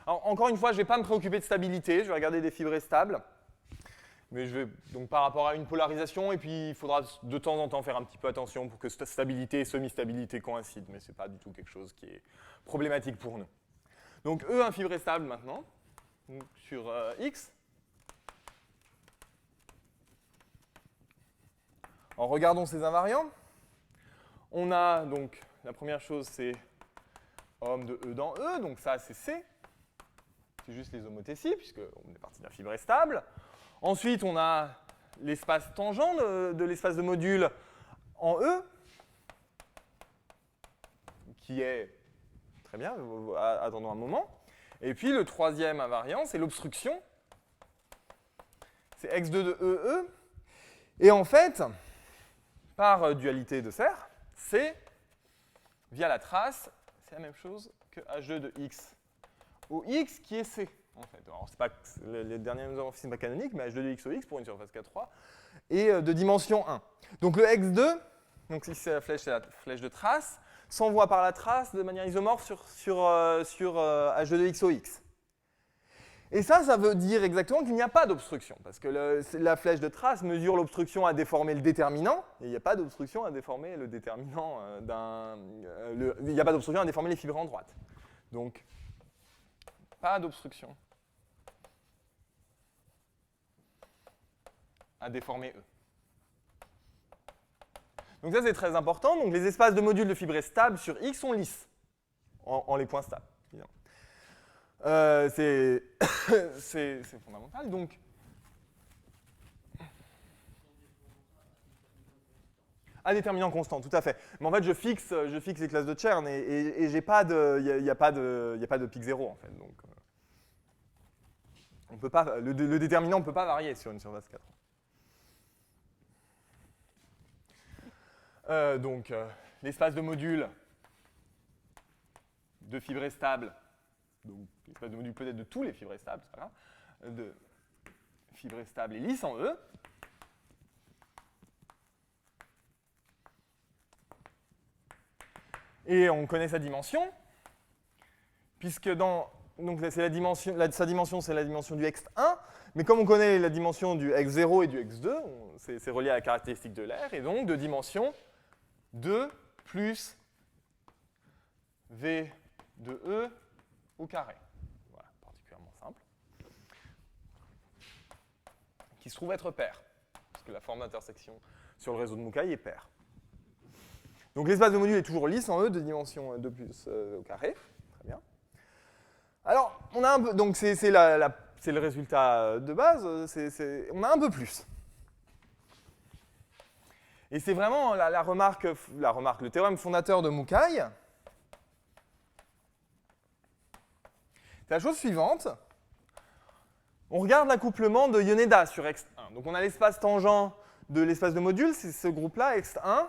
Alors, encore une fois, je ne vais pas me préoccuper de stabilité, je vais regarder des fibrés stables. Mais je vais donc par rapport à une polarisation, et puis il faudra de temps en temps faire un petit peu attention pour que stabilité et semi-stabilité coïncident, mais ce n'est pas du tout quelque chose qui est problématique pour nous. Donc E, un fibré stable maintenant, donc, sur X. En regardons ces invariants. On a donc, la première chose c'est ohm de E dans E, donc ça c'est C. C'est juste les homothéties, puisqu'on est parti d'un fibré stable. Ensuite, on a l'espace tangent de l'espace de module en E, qui est, très bien, attendons un moment. Et puis le troisième invariant, c'est l'obstruction. C'est x2 de EE. Et en fait, par dualité de serre, c'est, via la trace, c'est la même chose que H2 de X au X qui est C. En fait. Alors, c'est pas, les derniers isomorphismes ne sont pas canoniques, mais H2 de X au X pour une surface K3 est de dimension 1. Donc le X2, donc si c'est la flèche de trace, s'envoie par la trace de manière isomorphe sur H2 de X au X. Et ça veut dire exactement qu'il n'y a pas d'obstruction, parce que la flèche de trace mesure l'obstruction à déformer le déterminant, et il n'y a pas d'obstruction à déformer le déterminant il n'y a pas d'obstruction à déformer les fibres en droite. Donc, pas d'obstruction à déformer E. Donc ça, c'est très important. Donc les espaces de modules de fibrés stables sur X sont lisses, en les points stables, évidemment. C'est fondamental. Donc, à déterminant constant, tout à fait. Mais en fait, je fixe les classes de Chern et j'ai pas de, il n'y a pas de pic zéro en fait. Donc, on peut pas, le déterminant ne peut pas varier sur une surface 4. Donc, l'espace de module de fibrés stables, donc l'espace de module peut-être de tous les fibrés stables, c'est pas grave, de fibrés stables et lisses en E. Et on connaît sa dimension, puisque donc sa dimension c'est la dimension du X1, mais comme on connaît la dimension du X0 et du X2, c'est relié à la caractéristique de l'air, et donc de dimension 2 plus V de E au carré. Voilà, particulièrement simple. Qui se trouve être pair, parce que la forme d'intersection sur le réseau de Mukai est paire. Donc l'espace de module est toujours lisse en E de dimension 2 plus au carré. Très bien. Alors, on a un peu, donc c'est le résultat de base, on a un peu plus. Et c'est vraiment la remarque, le théorème fondateur de Mukai. C'est la chose suivante. On regarde l'accouplement de Yoneda sur X1. Donc on a l'espace tangent de l'espace de module, c'est ce groupe-là, X1.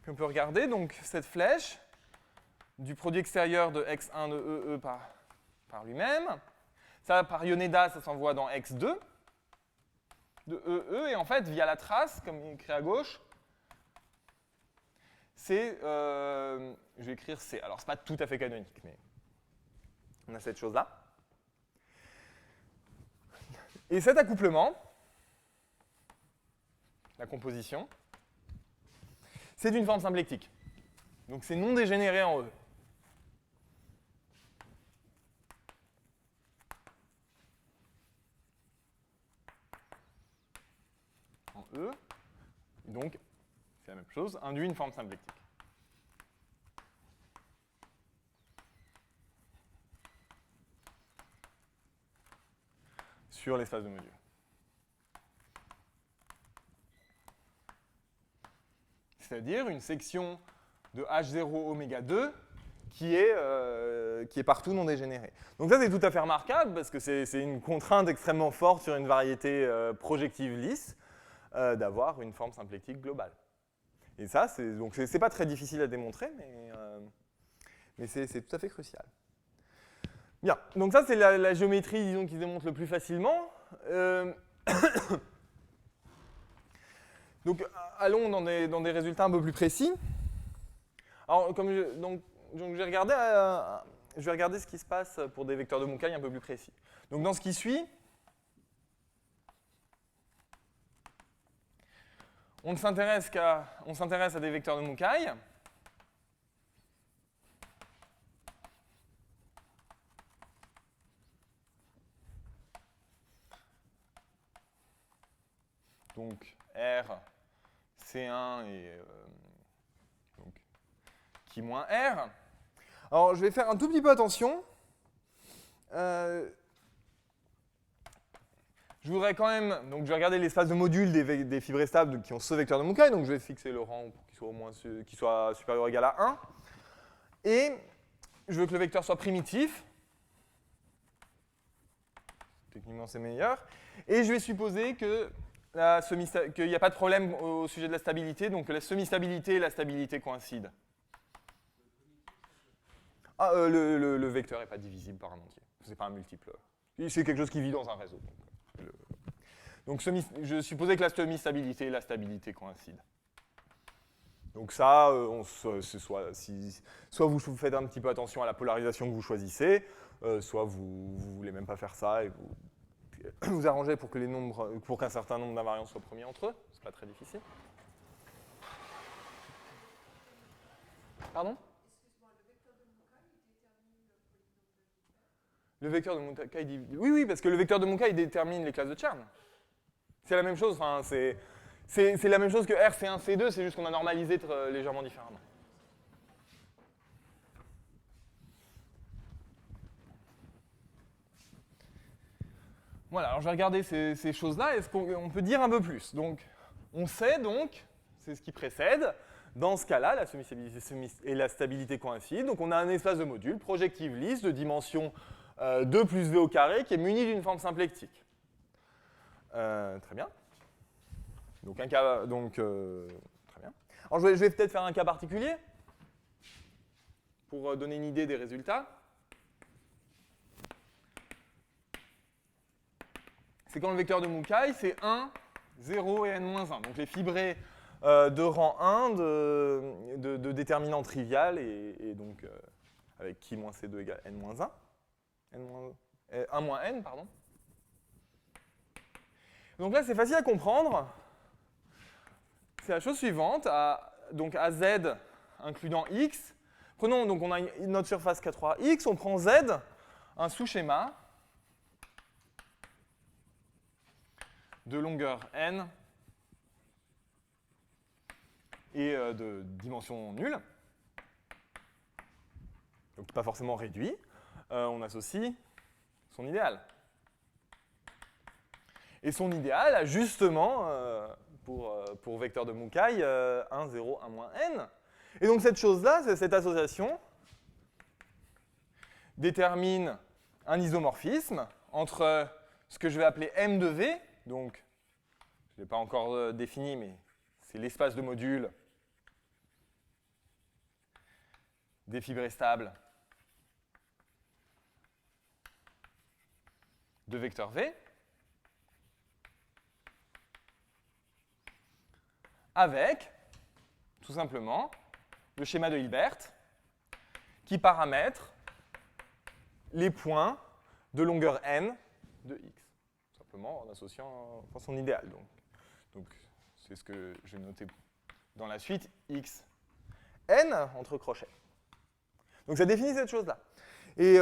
Puis on peut regarder donc cette flèche du produit extérieur de X1 de EE par lui-même. Ça, par Yoneda, ça s'envoie dans X2 de EE. Et en fait, via la trace, comme écrit à gauche, c'est, je vais écrire C. Alors, ce n'est pas tout à fait canonique, mais on a cette chose-là. Et cet accouplement, la composition, c'est d'une forme symplectique. Donc, c'est non dégénéré en E. En E. Et donc, c'est la même chose, induit une forme symplectique. Sur l'espace de module. C'est-à-dire une section de H0 oméga 2 qui est partout non dégénérée. Donc ça, c'est tout à fait remarquable parce que c'est une contrainte extrêmement forte sur une variété projective lisse d'avoir une forme symplectique globale. Et ça, c'est pas très difficile à démontrer, mais c'est tout à fait crucial. Bien, donc ça, c'est la géométrie, disons, qui se démontre le plus facilement. Donc, allons dans des résultats un peu plus précis. Alors, donc j'ai regardé je vais regarder ce qui se passe pour des vecteurs de Mukai un peu plus précis. Donc dans ce qui suit, on s'intéresse à des vecteurs de Mukai. Donc R, C1 et donc, qui moins R. Alors je vais faire un tout petit peu attention. Je voudrais quand même, donc je vais regarder l'espace de modules des fibres stables qui ont ce vecteur de Mukai, donc je vais fixer le rang pour qu'il soit, qu'il soit supérieur ou égal à 1. Et je veux que le vecteur soit primitif. Techniquement c'est meilleur. Et je vais supposer que qu'il n'y a pas de problème au sujet de la stabilité, donc que la semi-stabilité et la stabilité coïncident. Ah, le vecteur n'est pas divisible par un entier. Ce n'est pas un multiple. C'est quelque chose qui vit dans un réseau. Donc je supposais que la semi-stabilité et la stabilité coïncident. Donc ça, soit vous faites un petit peu attention à la polarisation que vous choisissez, soit vous ne voulez même pas faire ça et vous arrangez pour qu'un certain nombre d'invariants soient premiers entre eux. C'est pas très difficile. Pardon ? Le vecteur de Mukai dit... Oui, parce que le vecteur de Mukai détermine les classes de Chern. C'est la même chose, enfin, c'est la même chose que R, C1, C2, c'est juste qu'on a normalisé légèrement différemment. Voilà, alors je vais regarder ces choses-là. Est-ce qu'on peut dire un peu plus? Donc, on sait donc, c'est ce qui précède, dans ce cas-là, la semi-stabilité et la stabilité coïncident. Donc, on a un espace de module, projective lisse, de dimension 2 plus V au carré, qui est muni d'une forme symplectique. Très bien. Donc, très bien. Alors, je vais peut-être faire un cas particulier pour donner une idée des résultats. C'est quand le vecteur de Mukai, c'est 1, 0 et n-1. Donc les fibrés de rang 1 de déterminant trivial et donc avec qui moins C2 égale n-1. 1 moins n, pardon. Donc là, c'est facile à comprendre. C'est la chose suivante. Donc à z includant x. Prenons, donc on a notre surface K3x, on prend z, un sous-schéma de longueur n et de dimension nulle, donc pas forcément réduit, on associe son idéal. Et son idéal a justement, pour vecteur de Mukai, 1, 0, 1 moins n. Et donc cette chose-là, cette association, détermine un isomorphisme entre ce que je vais appeler M de V, donc je ne l'ai pas encore défini, mais c'est l'espace de module des fibrés stables de vecteur V, avec, tout simplement, le schéma de Hilbert, qui paramètre les points de longueur n de x, simplement en associant son idéal. Donc c'est ce que je vais noter dans la suite, x, n entre crochets. Donc ça définit cette chose-là. Et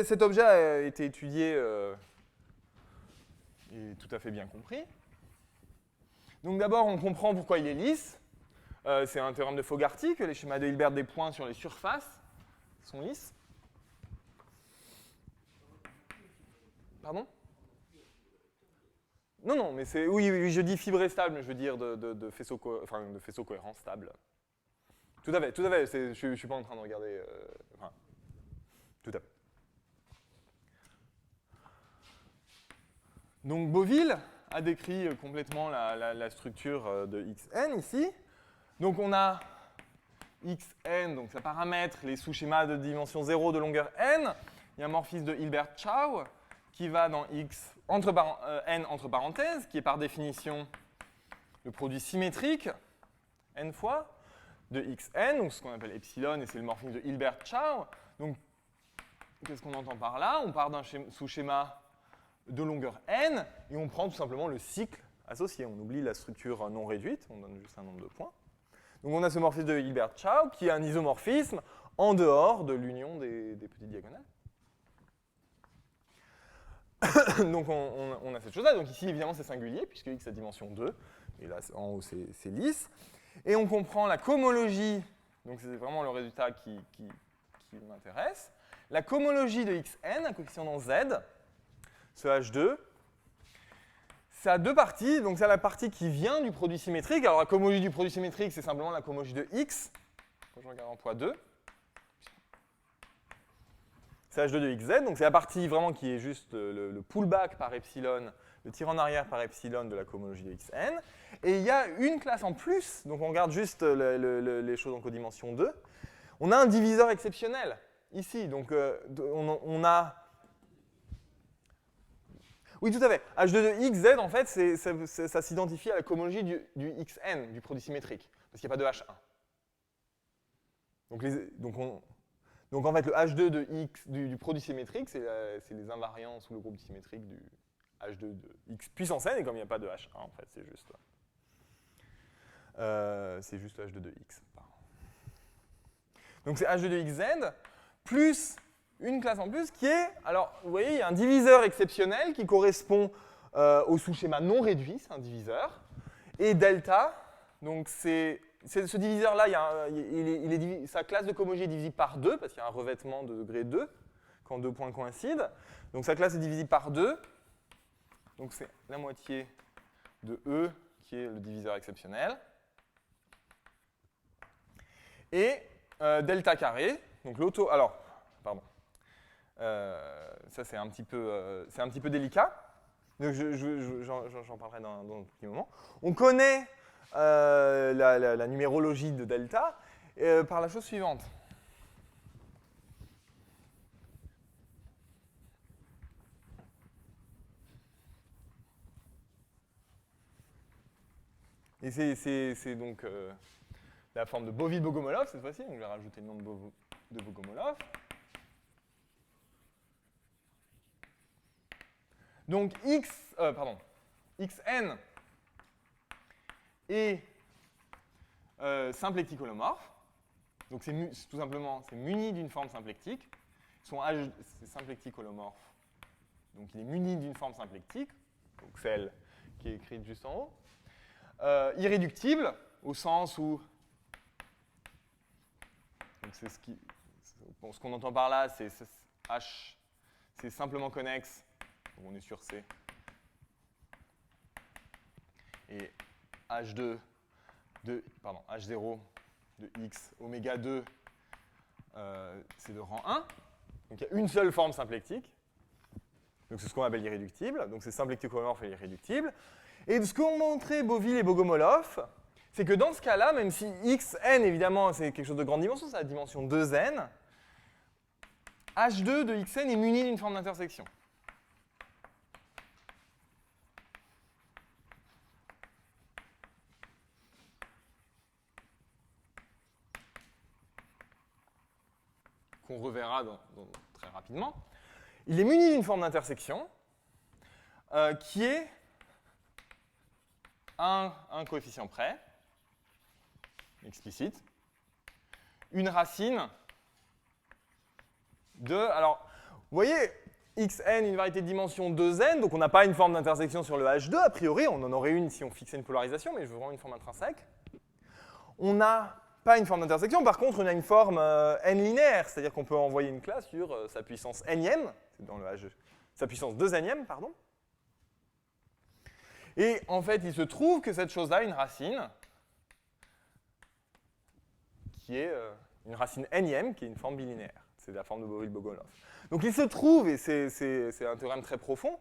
cet objet a été étudié et tout à fait bien compris. Donc d'abord, on comprend pourquoi il est lisse. C'est un théorème de Fogarty, que les schémas de Hilbert des points sur les surfaces sont lisses. Pardon ? Non, mais c'est... Oui, je dis fibré stable, mais je veux dire de faisceau cohérent stable. Tout à fait. Je ne suis pas en train de regarder... tout à fait. Donc Beauville a décrit complètement la structure de Xn ici. Donc on a Xn, donc ça paramètre les sous-schémas de dimension 0 de longueur n. Il y a un morphisme de Hilbert-Chow qui va dans X n entre parenthèses, qui est par définition le produit symétrique n fois de Xn, donc ce qu'on appelle epsilon, et c'est le morphisme de Hilbert-Chow. Donc qu'est-ce qu'on entend par là? On part d'un sous-schéma de longueur n, et on prend tout simplement le cycle associé. On oublie la structure non réduite, on donne juste un nombre de points. Donc on a ce morphisme de Hilbert-Chow, qui est un isomorphisme en dehors de l'union des petites diagonales. Donc on a cette chose-là. Donc ici, évidemment, c'est singulier, puisque x a dimension 2, et là, en haut, c'est lisse. Et on comprend la cohomologie, donc c'est vraiment le résultat qui m'intéresse. La cohomologie de xn, un coefficient dans z, ce H2, ça a deux parties. Donc, c'est la partie qui vient du produit symétrique. Alors, la cohomologie du produit symétrique, c'est simplement la cohomologie de x. Quand je regarde en poids 2. C'est H2 de xz. Donc, c'est la partie vraiment qui est juste le pullback par epsilon, le tir en arrière par epsilon de la cohomologie de xn. Et il y a une classe en plus. Donc, on regarde juste les choses en codimension 2. On a un diviseur exceptionnel ici. Donc, on a... Oui, tout à fait. H2 de xz, en fait, ça s'identifie à la cohomologie du xn, du produit symétrique, parce qu'il n'y a pas de H1. Donc, en fait, le H2 de x du produit symétrique, c'est les invariants sous le groupe symétrique du H2 de x puissance n, et comme il n'y a pas de H1, en fait, c'est juste le H2 de x. Donc, c'est H2 de xz plus une classe en plus qui est, alors vous voyez, il y a un diviseur exceptionnel qui correspond au sous-schéma non réduit, c'est un diviseur, et delta, donc ce diviseur-là, sa classe de cohomologie est divisible par 2, parce qu'il y a un revêtement de degré 2, quand deux points coïncident, donc sa classe est divisible par 2, donc c'est la moitié de E qui est le diviseur exceptionnel, et delta carré, donc l'auto, alors, pardon, ça, c'est un petit peu délicat. Donc, j'en parlerai dans un petit moment. On connaît la numérologie de delta par la chose suivante. Et c'est donc la forme de Boville-Bogomolov cette fois-ci. Donc, je vais rajouter le nom de Bogomolov. Donc xn est symplectique holomorphe. Donc c'est tout simplement muni d'une forme symplectique. Son H c'est symplectique holomorphe. Donc il est muni d'une forme symplectique, donc celle qui est écrite juste en haut. Irréductible au sens où donc ce qu'on entend par là, c'est H, c'est simplement connexe. Donc on est sur C. Et H0 de x, oméga 2, c'est de rang 1. Donc il y a une seule forme symplectique. Donc c'est ce qu'on appelle irréductible. Donc c'est symplectique holomorphe et irréductible. Et ce qu'ont montré Boville et Bogomolov, c'est que dans ce cas-là, même si xn, évidemment, c'est quelque chose de grande dimension, c'est la dimension 2n, H2 de xn est muni d'une forme d'intersection. Qu'on reverra très rapidement. Il est muni d'une forme d'intersection qui est un coefficient près, explicite, une racine de... Alors, vous voyez, xn, une variété de dimension 2n, donc on n'a pas une forme d'intersection sur le H2, a priori, on en aurait une si on fixait une polarisation, mais je veux vraiment une forme intrinsèque. On n'a pas une forme d'intersection, par contre, on a une forme n linéaire, c'est-à-dire qu'on peut envoyer une classe sur sa puissance nème, c'est dans le H2, sa puissance 2nème, pardon. Et en fait, il se trouve que cette chose-là, une racine, qui est une racine nème, qui est une forme bilinéaire. C'est la forme de Boville-Bogomolov. Donc il se trouve, et c'est un théorème très profond,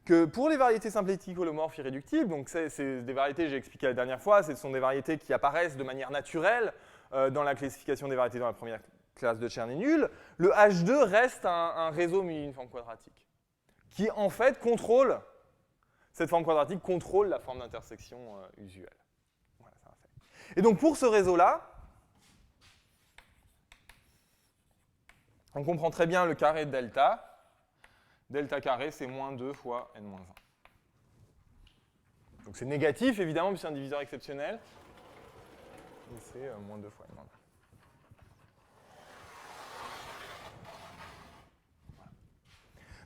que pour les variétés symplectiques holomorphes irréductibles, donc c'est des variétés, j'ai expliqué la dernière fois, ce sont des variétés qui apparaissent de manière naturelle dans la classification des variétés dans la première classe de Chern-Ennul, le H2 reste un réseau muni d'une forme quadratique, qui en fait contrôle, cette forme quadratique contrôle la forme d'intersection usuelle. Voilà, c'est un fait. Et donc pour ce réseau-là, on comprend très bien le carré de delta. Delta carré, c'est moins 2 fois n-1. Donc c'est négatif, évidemment, puisque c'est un diviseur exceptionnel. Et c'est moins 2 fois n-1.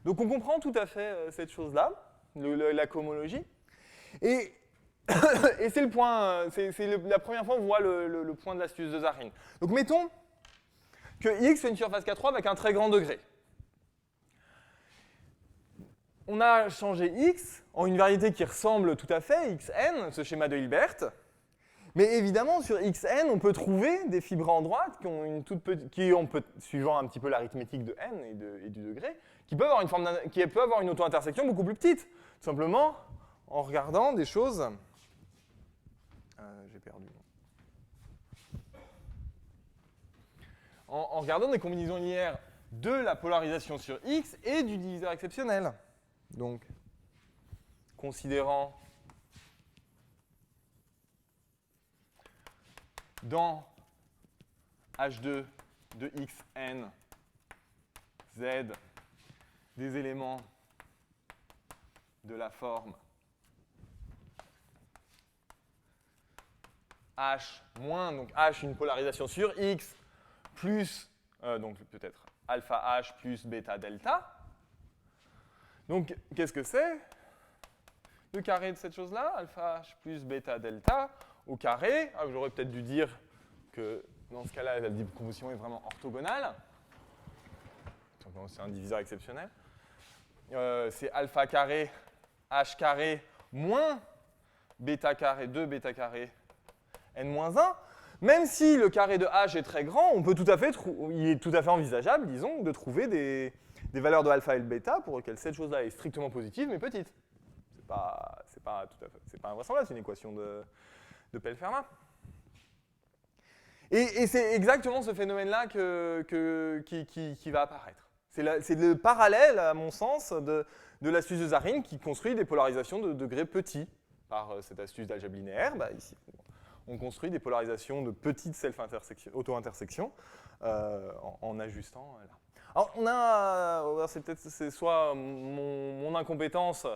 Donc on comprend tout à fait cette chose-là, la cohomologie. Et, et c'est le point, la première fois qu'on voit le point de l'astuce de Zarhin. Donc mettons que X fait une surface K3 avec un très grand degré. On a changé X en une variété qui ressemble tout à fait, Xn, ce schéma de Hilbert. Mais évidemment, sur Xn, on peut trouver des fibres en droite qui ont une toute petite, suivant un petit peu l'arithmétique de n et du degré, qui peuvent avoir une auto-intersection beaucoup plus petite. Tout simplement en regardant des choses. J'ai perdu. En regardant des combinaisons linéaires de la polarisation sur X et du diviseur exceptionnel. Donc, considérant dans H2 de Xn, Z, des éléments de la forme H moins, donc H une polarisation sur X, plus, donc peut-être alpha H plus bêta delta. Donc, qu'est-ce que c'est? Le carré de cette chose-là, alpha H plus bêta delta, au carré. Ah, j'aurais peut-être dû dire que dans ce cas-là, la décomposition est vraiment orthogonale. C'est un diviseur exceptionnel. C'est alpha carré H carré moins bêta carré 2 bêta carré n-1. Même si le carré de H est très grand, il est tout à fait envisageable, disons, de trouver des valeurs de alpha et de bêta pour lesquelles cette chose-là est strictement positive, mais petite. C'est pas invraisemblable, c'est une équation de Pell-Fermat. Et c'est exactement ce phénomène-là qui va apparaître. C'est le parallèle, à mon sens, de l'astuce de Zarhin qui construit des polarisations de degrés petits. Par cette astuce d'algèbre linéaire, ici, on construit des polarisations de petites auto-intersections en ajustant là. Alors, c'est soit mon incompétence,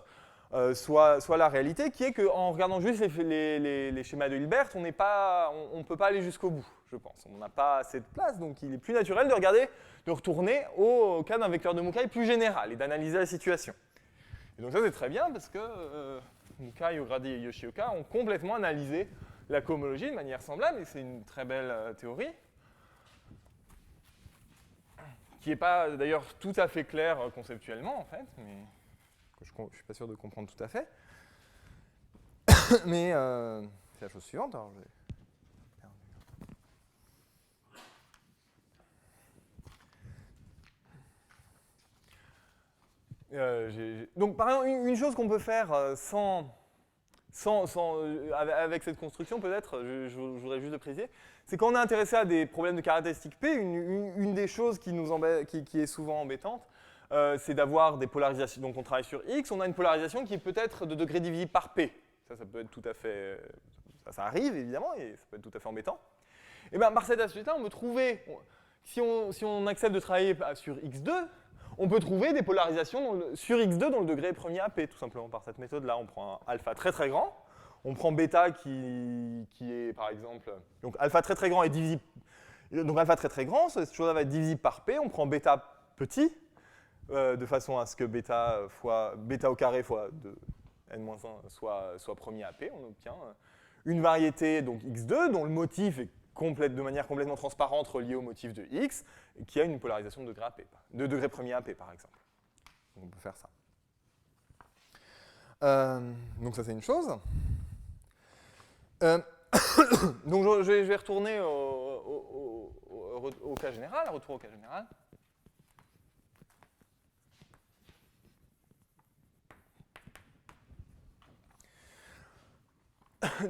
soit la réalité, qui est qu'en regardant juste les schémas de Hilbert, on ne peut pas aller jusqu'au bout, je pense. On n'a pas assez de place, donc il est plus naturel de retourner au cas d'un vecteur de Mukai plus général et d'analyser la situation. Et donc ça, c'est très bien, parce que Mukai, Ogrady et Yoshioka ont complètement analysé la cohomologie de manière semblable, et c'est une très belle théorie, qui n'est pas d'ailleurs tout à fait claire conceptuellement, en fait, mais que je ne suis pas sûr de comprendre tout à fait. Mais c'est la chose suivante. Alors donc, par exemple, une chose qu'on peut faire avec cette construction, peut-être, je voudrais juste le préciser, c'est quand on est intéressé à des problèmes de caractéristiques P, une des choses qui est souvent embêtante, c'est d'avoir des polarisations. Donc on travaille sur X, on a une polarisation qui est peut-être de degré divisible par P. Ça peut être tout à fait. Ça arrive évidemment, et ça peut être tout à fait embêtant. Et bien par cette astuce-là, on peut trouver. Si on accepte de travailler sur X2, on peut trouver des polarisations sur X2 dont le degré est premier à P, tout simplement par cette méthode-là. On prend un alpha très très grand, on prend bêta qui est par exemple. Donc alpha très très grand est divisible. Donc alpha très très grand, cette chose-là va être divisible par P, on prend bêta petit, de façon à ce que bêta au carré fois de n-1 soit premier à P. On obtient une variété, donc X2, dont le motif est de manière complètement transparente relié au motif de X, qui a une polarisation de degré premier à P, par exemple. Donc on peut faire ça. Donc ça, c'est une chose. Donc je vais retourner au cas général, retour au cas général.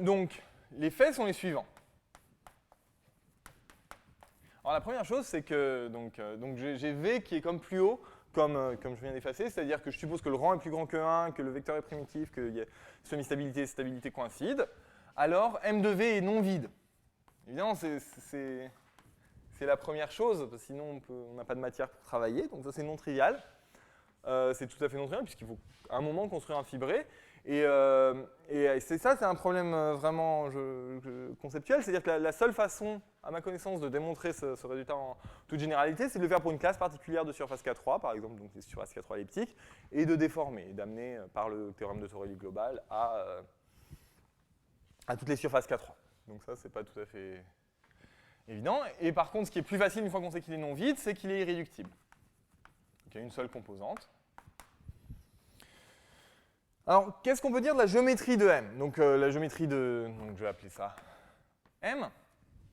Donc, les faits sont les suivants. Alors la première chose, c'est que j'ai V qui est comme plus haut, comme je viens d'effacer, c'est-à-dire que je suppose que le rang est plus grand que 1, que le vecteur est primitif, que semi-stabilité et stabilité coïncident. Alors M de V est non vide. Évidemment, c'est C'est la première chose, parce que sinon on n'a pas de matière pour travailler, donc ça c'est non trivial. C'est tout à fait non trivial, puisqu'il faut à un moment construire un fibré. Et c'est ça, c'est un problème vraiment conceptuel, c'est-à-dire que la seule façon, à ma connaissance, de démontrer ce résultat en toute généralité, c'est de le faire pour une classe particulière de surface K3, par exemple, donc les surfaces K3 elliptiques, et de déformer, et d'amener par le théorème de Torelli global à toutes les surfaces K3. Donc ça, c'est pas tout à fait évident. Et par contre, ce qui est plus facile une fois qu'on sait qu'il est non vide, c'est qu'il est irréductible. Donc il y a une seule composante. Alors, qu'est-ce qu'on peut dire de la géométrie de M? Donc, la géométrie de... Donc, je vais appeler ça M.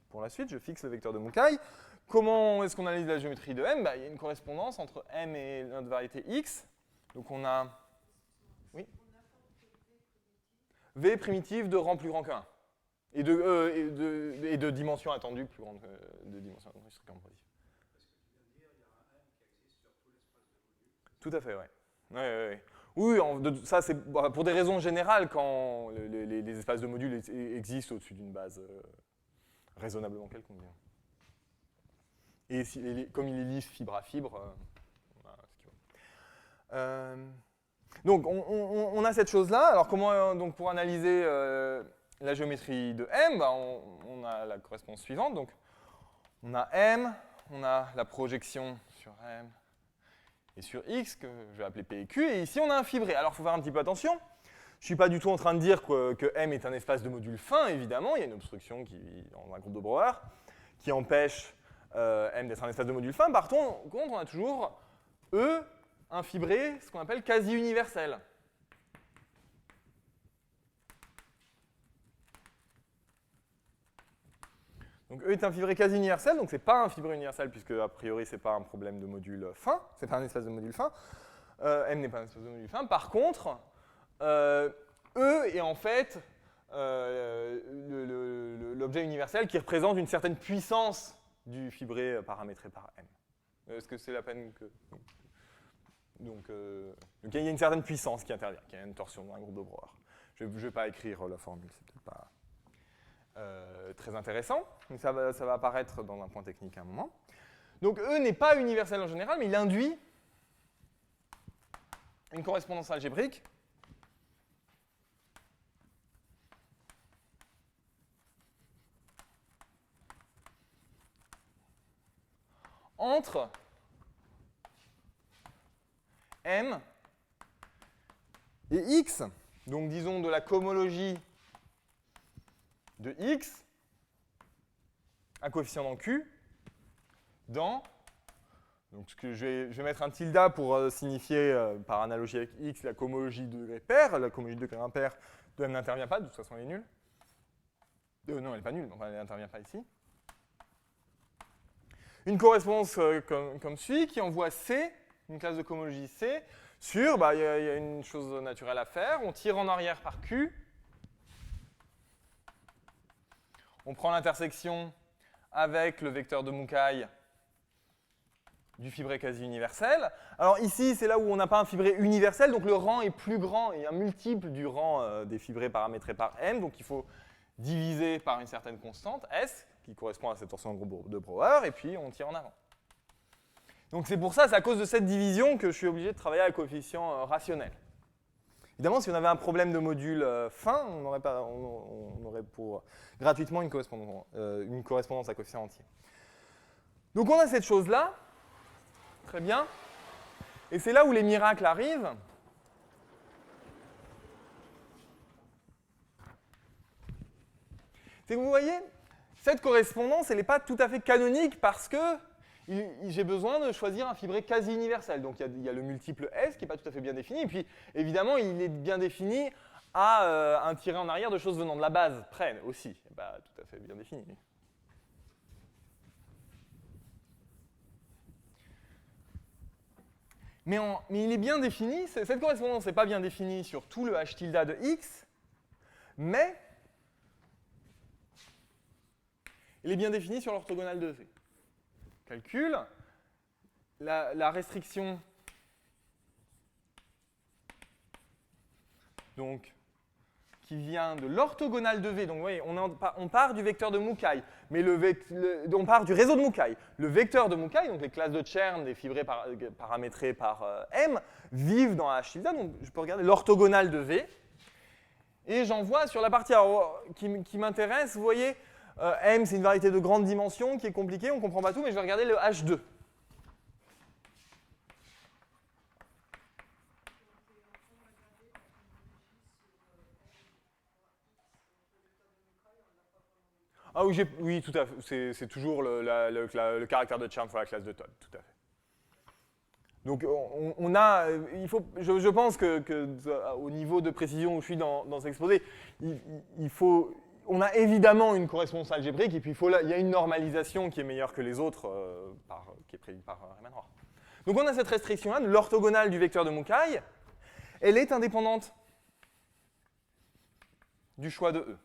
Pour la suite, je fixe le vecteur de Mukai. Comment est-ce qu'on analyse la géométrie de M? Il y a une correspondance entre M et notre variété X. Donc, on a... Oui? V primitive de rang plus grand que 1. Et de dimension attendue plus grande que... De dimension attendue strictement positive. Tout à fait, ouais. Ouais. Oui, ça c'est pour des raisons générales quand les espaces de modules existent au-dessus d'une base raisonnablement quelconque. Et comme il est lisse fibre à fibre, voilà, donc on a cette chose-là. Alors comment donc pour analyser la géométrie de M, on a la correspondance suivante. Donc on a M, on a la projection sur M et sur X, que je vais appeler P et Q, et ici on a un fibré. Alors il faut faire un petit peu attention. Je ne suis pas du tout en train de dire que M est un espace de module fin, évidemment. Il y a une obstruction dans un groupe de Brouwer qui empêche M d'être un espace de module fin. Par contre, on a toujours E, un fibré, ce qu'on appelle quasi-universel. Donc E est un fibré quasi-universel, donc ce n'est pas un fibré universel, puisque a priori ce n'est pas un problème de module fin, ce n'est pas un espace de module fin. M n'est pas un espace de module fin. Par contre, E est en fait l'objet universel qui représente une certaine puissance du fibré paramétré par M. Est-ce que c'est la peine que... Donc il y a une certaine puissance qui intervient, qui a une torsion dans un groupe de Brouwer. Je ne vais pas écrire la formule, c'est peut-être pas... très intéressant, mais ça va apparaître dans un point technique à un moment. Donc E n'est pas universel en général, mais il induit une correspondance algébrique entre M et X, donc disons de la cohomologie de X, un coefficient dans Q, dans, donc je vais mettre un tilde pour signifier par analogie avec X la cohomologie de degré pair. La cohomologie de degré impair de M n'intervient pas, de toute façon elle est nulle. Non, elle n'est pas nulle, enfin, elle n'intervient pas ici. Une correspondance comme suit, qui envoie C, une classe de cohomologie C, sur, il y a une chose naturelle à faire, on tire en arrière par Q, on prend l'intersection avec le vecteur de Mukai du fibré quasi-universel. Alors ici, c'est là où on n'a pas un fibré universel, donc le rang est plus grand et un multiple du rang des fibrés paramétrés par M, donc il faut diviser par une certaine constante, S, qui correspond à cette torsion de groupe de Brouwer, et puis on tire en avant. Donc c'est pour ça, c'est à cause de cette division que je suis obligé de travailler avec coefficient rationnel. Évidemment, si on avait un problème de module fin, on aurait pour gratuitement une correspondance à coefficient entier. Donc on a cette chose-là, très bien, et c'est là où les miracles arrivent. C'est que vous voyez, cette correspondance, elle n'est pas tout à fait canonique parce que j'ai besoin de choisir un fibré quasi-universel. Donc il y a le multiple S qui n'est pas tout à fait bien défini. Et puis évidemment, il est bien défini à un tiré en arrière de choses venant de la base près aussi. Pas tout à fait bien défini. Mais il est bien défini. Cette correspondance n'est pas bien définie sur tout le H tilde de X, mais elle est bien définie sur l'orthogonale de V. Calcul, la restriction donc, qui vient de l'orthogonale de V. Donc vous voyez, on part du vecteur de Mukai, mais on part du réseau de Mukai. Le vecteur de Mukai, donc les classes de Chern, des fibrés paramétrés par M, vivent dans H tilde, donc je peux regarder l'orthogonale de V. Et j'en vois sur la partie qui m'intéresse, vous voyez, M c'est une variété de grande dimension qui est compliquée, on ne comprend pas tout, mais je vais regarder le H2. Ah oui, oui, tout à fait. C'est toujours le caractère de Chern pour la classe de Todd, tout à fait. Donc je pense que au niveau de précision où je suis dans cet exposé, on a évidemment une correspondance algébrique et puis il y a une normalisation qui est meilleure que les autres, qui est prédite par Riemann-Roch. Donc on a cette restriction-là, de l'orthogonale du vecteur de Mukai, elle est indépendante du choix de E.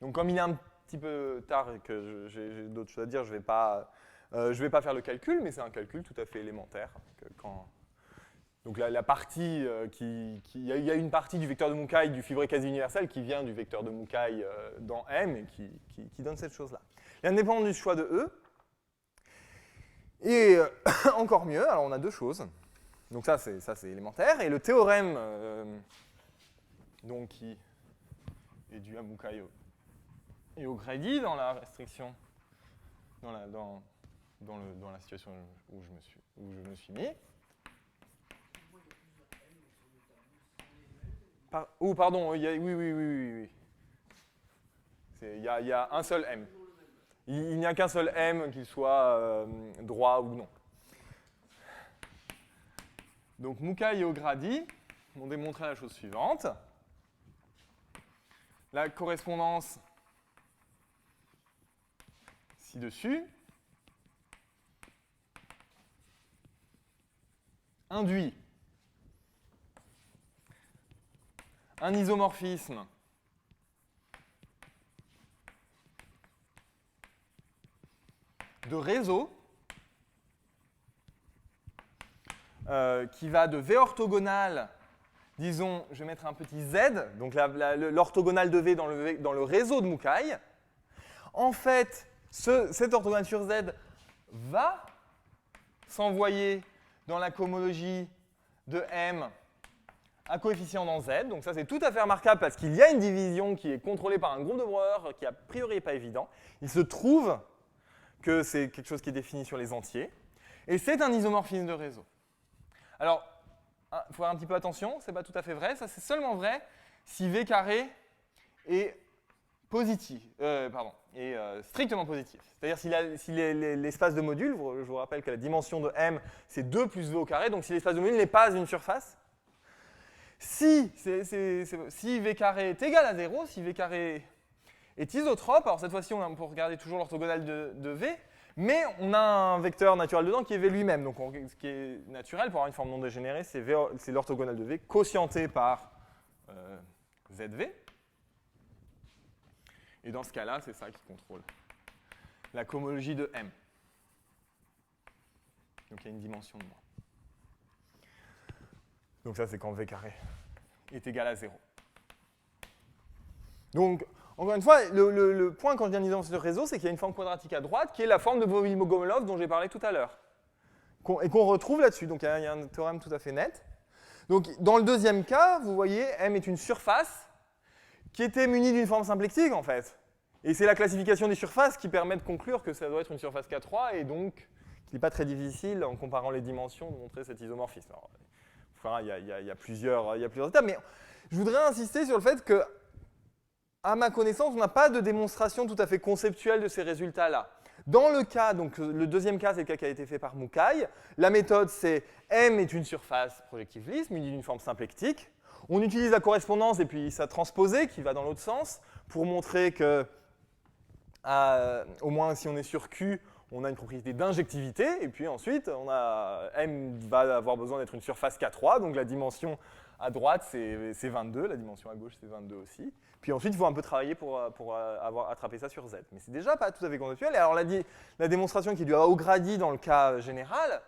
Donc comme il est un petit peu tard et que j'ai d'autres choses à dire, je ne vais pas faire le calcul, mais c'est un calcul tout à fait élémentaire. Donc la partie il y a une partie du vecteur de Mukai du fibré quasi universel qui vient du vecteur de Mukai dans M et qui donne cette chose-là. Il est indépendant du choix de E. Et encore mieux, alors on a deux choses. Donc ça c'est élémentaire. Et le théorème donc, qui est dû à Mukai et au Grady dans la restriction, dans la situation où je me suis mis. Pardon, oui. Il y a un seul M. Il n'y a qu'un seul M, qu'il soit droit ou non. Donc Mukai et O'Grady m'ont démontré la chose suivante. La correspondance ci-dessus induit un isomorphisme de réseau qui va de V orthogonale, disons, je vais mettre un petit Z, donc l'orthogonale de V dans le réseau de Mukai. En fait, cette orthogonale sur Z va s'envoyer dans la cohomologie de M à coefficient dans Z. Donc ça, c'est tout à fait remarquable parce qu'il y a une division qui est contrôlée par un groupe de Brouwer qui a priori n'est pas évident. Il se trouve que c'est quelque chose qui est défini sur les entiers. Et c'est un isomorphisme de réseau. Alors, il faut faire un petit peu attention, ce n'est pas tout à fait vrai. Ça, c'est seulement vrai si V carré est positif, strictement positif. C'est-à-dire si l'espace de module, je vous rappelle que la dimension de M, c'est 2 plus V au carré, donc si l'espace de module n'est pas une surface, si V carré est égal à 0, si V carré est isotrope, alors cette fois-ci, on peut regarder toujours l'orthogonale de V, mais on a un vecteur naturel dedans qui est V lui-même. Donc ce qui est naturel pour avoir une forme non dégénérée, c'est l'orthogonale de V quotientée par ZV. Et dans ce cas-là, c'est ça qui contrôle la cohomologie de M. Donc il y a une dimension de moins. Donc ça, c'est quand V carré est égal à 0. Donc, encore une fois, le point quand je viens d'identifier le réseau, c'est qu'il y a une forme quadratique à droite qui est la forme de Bogomolov dont j'ai parlé tout à l'heure. Et qu'on retrouve là-dessus. Donc il y a un théorème tout à fait net. Donc dans le deuxième cas, vous voyez, M est une surface qui était munie d'une forme symplectique, en fait. Et c'est la classification des surfaces qui permet de conclure que ça doit être une surface K3, et donc il n'est pas très difficile, en comparant les dimensions, de montrer cet isomorphisme. Alors, il y a plusieurs étapes, mais je voudrais insister sur le fait que, à ma connaissance, on n'a pas de démonstration tout à fait conceptuelle de ces résultats-là. Dans le cas, donc le deuxième cas, c'est le cas qui a été fait par Mukai. La méthode, c'est M est une surface projective lisse, munie d'une forme symplectique. On utilise la correspondance et puis sa transposée, qui va dans l'autre sens, pour montrer que, au moins si on est sur Q, on a une propriété d'injectivité, et puis ensuite, M va avoir besoin d'être une surface K3, donc la dimension à droite, c'est 22, la dimension à gauche, c'est 22 aussi. Puis ensuite, il faut un peu travailler pour avoir attrapé ça sur Z. Mais c'est déjà pas tout à fait conceptuel. Et alors la démonstration qui est due à O'Grady dans le cas général,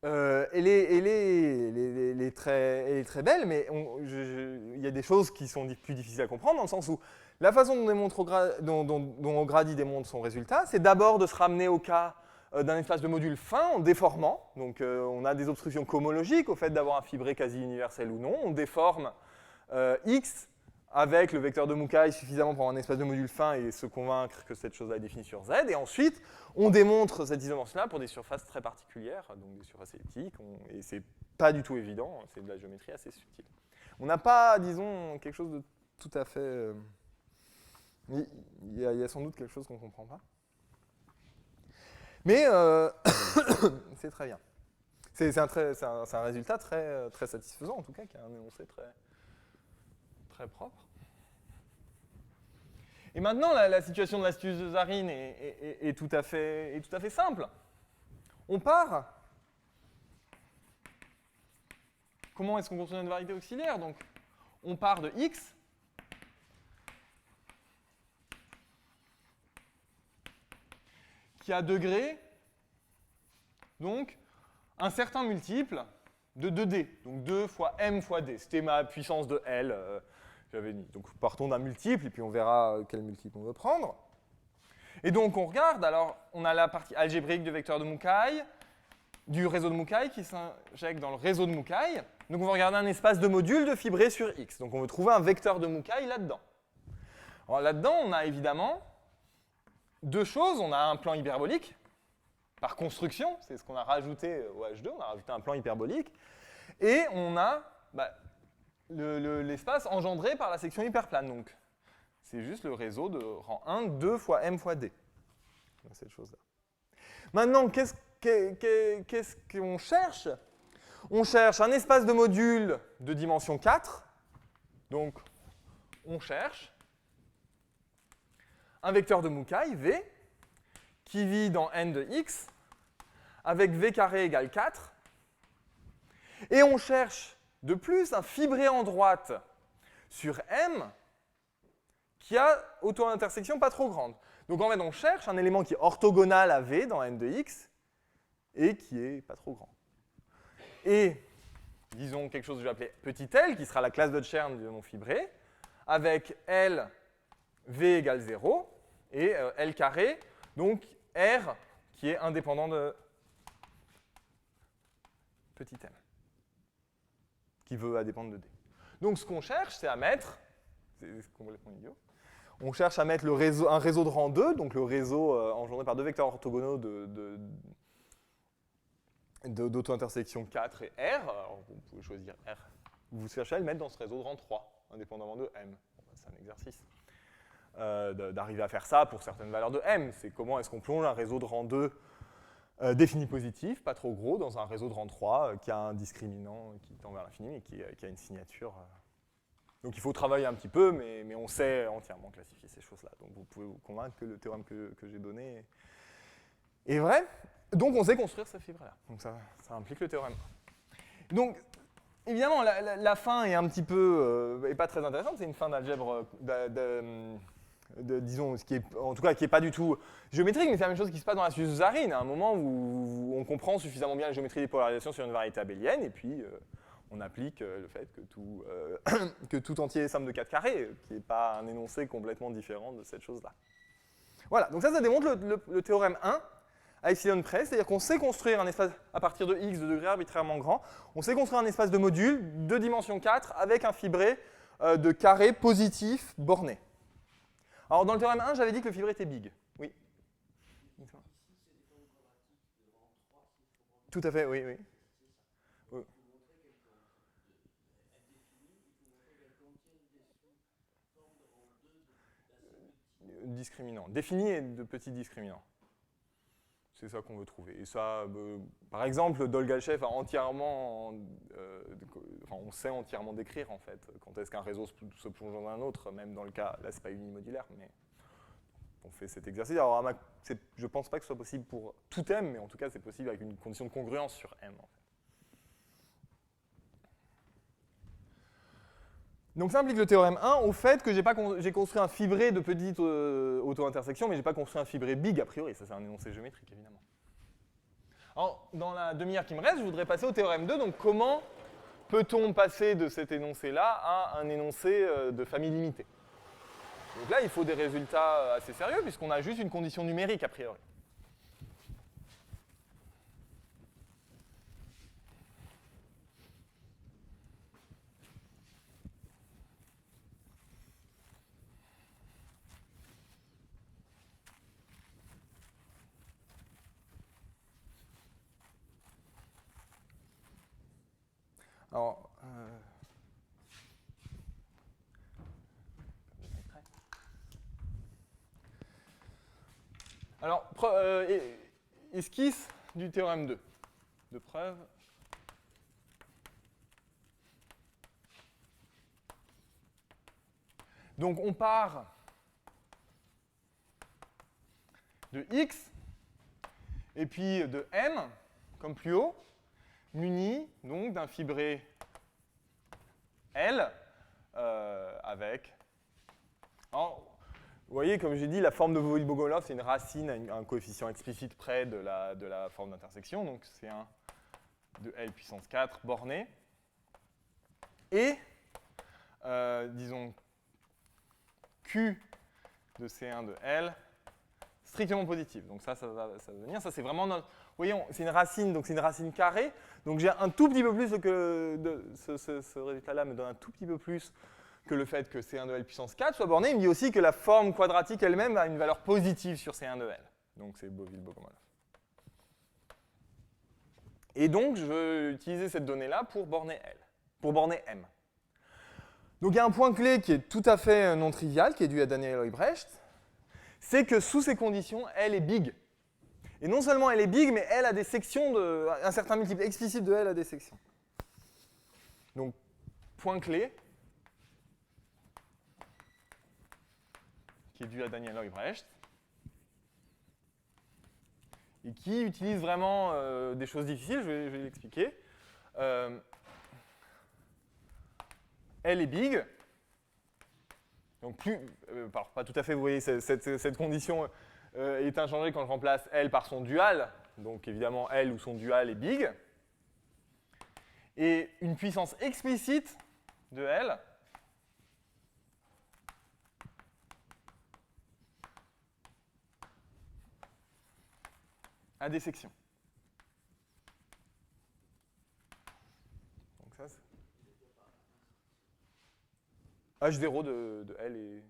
elle est très belle, mais il y a des choses qui sont plus difficiles à comprendre, dans le sens où la façon dont O'Grady démontre son résultat, c'est d'abord de se ramener au cas d'un espace de module fin en déformant. Donc on a des obstructions cohomologiques au fait d'avoir un fibré quasi universel ou non. On déforme X avec le vecteur de Mukai suffisamment pour avoir un espace de module fin et se convaincre que cette chose-là est définie sur Z. Et ensuite, on démontre cette isomorphisme-là pour des surfaces très particulières, donc des surfaces elliptiques. Et c'est pas du tout évident, c'est de la géométrie assez subtile. On n'a pas, disons, quelque chose de tout à fait... il y a sans doute quelque chose qu'on ne comprend pas. Mais c'est très bien. C'est un résultat très satisfaisant, en tout cas, qui a un énoncé très propre. Et maintenant, la situation de l'astuce de Zarine est tout à fait simple. On part. Comment est-ce qu'on construit une variété auxiliaire? Donc, on part de X. Qui a degré, donc, un certain multiple de 2D. Donc 2 fois m fois d. C'était ma puissance de L. J'avais mis. Donc partons d'un multiple, et puis on verra quel multiple on veut prendre. Et donc on regarde, alors on a la partie algébrique du vecteur de Mukai, du réseau de Mukai qui s'injecte dans le réseau de Mukai. Donc on va regarder un espace de modules de fibré sur X. Donc on veut trouver un vecteur de Mukai là-dedans. Alors là-dedans, on a évidemment deux choses. On a un plan hyperbolique, par construction, c'est ce qu'on a rajouté au H2, on a rajouté un plan hyperbolique, et on a l'espace engendré par la section hyperplane. Donc, c'est juste le réseau de rang 1, 2 fois m fois d. Cette chose-là. Maintenant, qu'est-ce qu'on cherche? On cherche un espace de module de dimension 4. Donc, on cherche un vecteur de Mukai, V, qui vit dans n de x, avec v carré égale 4. Et on cherche de plus un fibré en droite sur M qui a auto-intersection pas trop grande. Donc en fait, on cherche un élément qui est orthogonal à V dans n de x et qui est pas trop grand. Et disons quelque chose que je vais appeler petit l, qui sera la classe de Chern de mon fibré, avec L, V égale 0, et L carré, donc R qui est indépendant de petit m, qui veut dépendre de D. Donc ce qu'on cherche, c'est à mettre, c'est complètement idiot, on cherche à mettre un réseau de rang 2, donc le réseau engendré par deux vecteurs orthogonaux d'auto-intersection 4 et R. Alors, vous pouvez choisir R. Vous cherchez à le mettre dans ce réseau de rang 3, indépendamment de M. Bon, c'est un exercice. D'arriver à faire ça pour certaines valeurs de M. C'est comment est-ce qu'on plonge un réseau de rang 2 défini positif, pas trop gros, dans un réseau de rang 3 qui a un discriminant qui tend vers l'infini et qui a une signature. Donc il faut travailler un petit peu, mais on sait entièrement classifier ces choses-là. Donc vous pouvez vous convaincre que le théorème que j'ai donné est vrai. Donc on sait construire ces fibres-là. Donc ça implique le théorème. Donc évidemment, la fin est un petit peu, est pas très intéressante. C'est une fin d'algèbre, disons, en tout cas qui n'est pas du tout géométrique, mais c'est la même chose qui se passe dans l'astuce de Zarine, à un moment où on comprend suffisamment bien la géométrie des polarisations sur une variété abélienne, et puis on applique le fait que tout entier est somme de 4 carrés, qui n'est pas un énoncé complètement différent de cette chose-là. Voilà, donc ça démontre le théorème 1 à epsilon près, c'est-à-dire qu'on sait construire un espace à partir de x de degré arbitrairement grand, on sait construire un espace de module de dimension 4 avec un fibré de carré positif borné. Alors dans le théorème 1, j'avais dit que le fibré était big. Oui. Tout à fait, oui. Discriminant. Défini et de petits discriminants. C'est ça qu'on veut trouver. Et ça, par exemple, Dolgachev a entièrement, on sait entièrement décrire en fait quand est-ce qu'un réseau se plonge dans un autre, même dans le cas, là c'est pas unimodulaire, mais on fait cet exercice. Alors je pense pas que ce soit possible pour tout M, mais en tout cas c'est possible avec une condition de congruence sur M en fait. Donc ça implique le théorème 1 au fait que j'ai construit un fibré de petite auto-intersection, mais j'ai pas construit un fibré big a priori, ça c'est un énoncé géométrique évidemment. Alors, dans la demi-heure qui me reste, je voudrais passer au théorème 2. Donc, comment peut-on passer de cet énoncé-là à un énoncé de famille limitée? Donc là, il faut des résultats assez sérieux, puisqu'on a juste une condition numérique, a priori. Alors, esquisse du théorème 2 de preuve. Donc on part de x et puis de m comme plus haut, muni donc d'un fibré L avec. Alors, vous voyez, comme j'ai dit, la forme de Bogomolov, c'est une racine à un coefficient explicite près de la forme d'intersection, donc c'est un de L puissance 4 borné. Et, disons, Q de C1 de L strictement positive. Donc ça va venir. Ça, c'est vraiment notre... Vous voyez, c'est une racine, donc c'est une racine carrée. Donc j'ai un tout petit peu plus que... Ce résultat-là me donne un tout petit peu plus que le fait que C1 de L puissance 4 soit borné. Il me dit aussi que la forme quadratique elle-même a une valeur positive sur C1 de L. Donc c'est Boville-Bogomolov. Et donc je veux utiliser cette donnée-là pour borner L, pour borner M. Donc il y a un point clé qui est tout à fait non trivial, qui est dû à Daniel Huybrecht, c'est que sous ces conditions, L est big. Et non seulement elle est big, mais L a des sections, un certain multiple explicite de L a des sections. Donc, point clé, qui est dû à Daniel Huybrecht, et qui utilise vraiment des choses difficiles, je vais l'expliquer. L est big. Donc pas tout à fait, vous voyez, cette condition est inchangée quand je remplace L par son dual. Donc évidemment, L ou son dual est big. Et une puissance explicite de L a des sections. Donc ça, c'est... H0 de L est...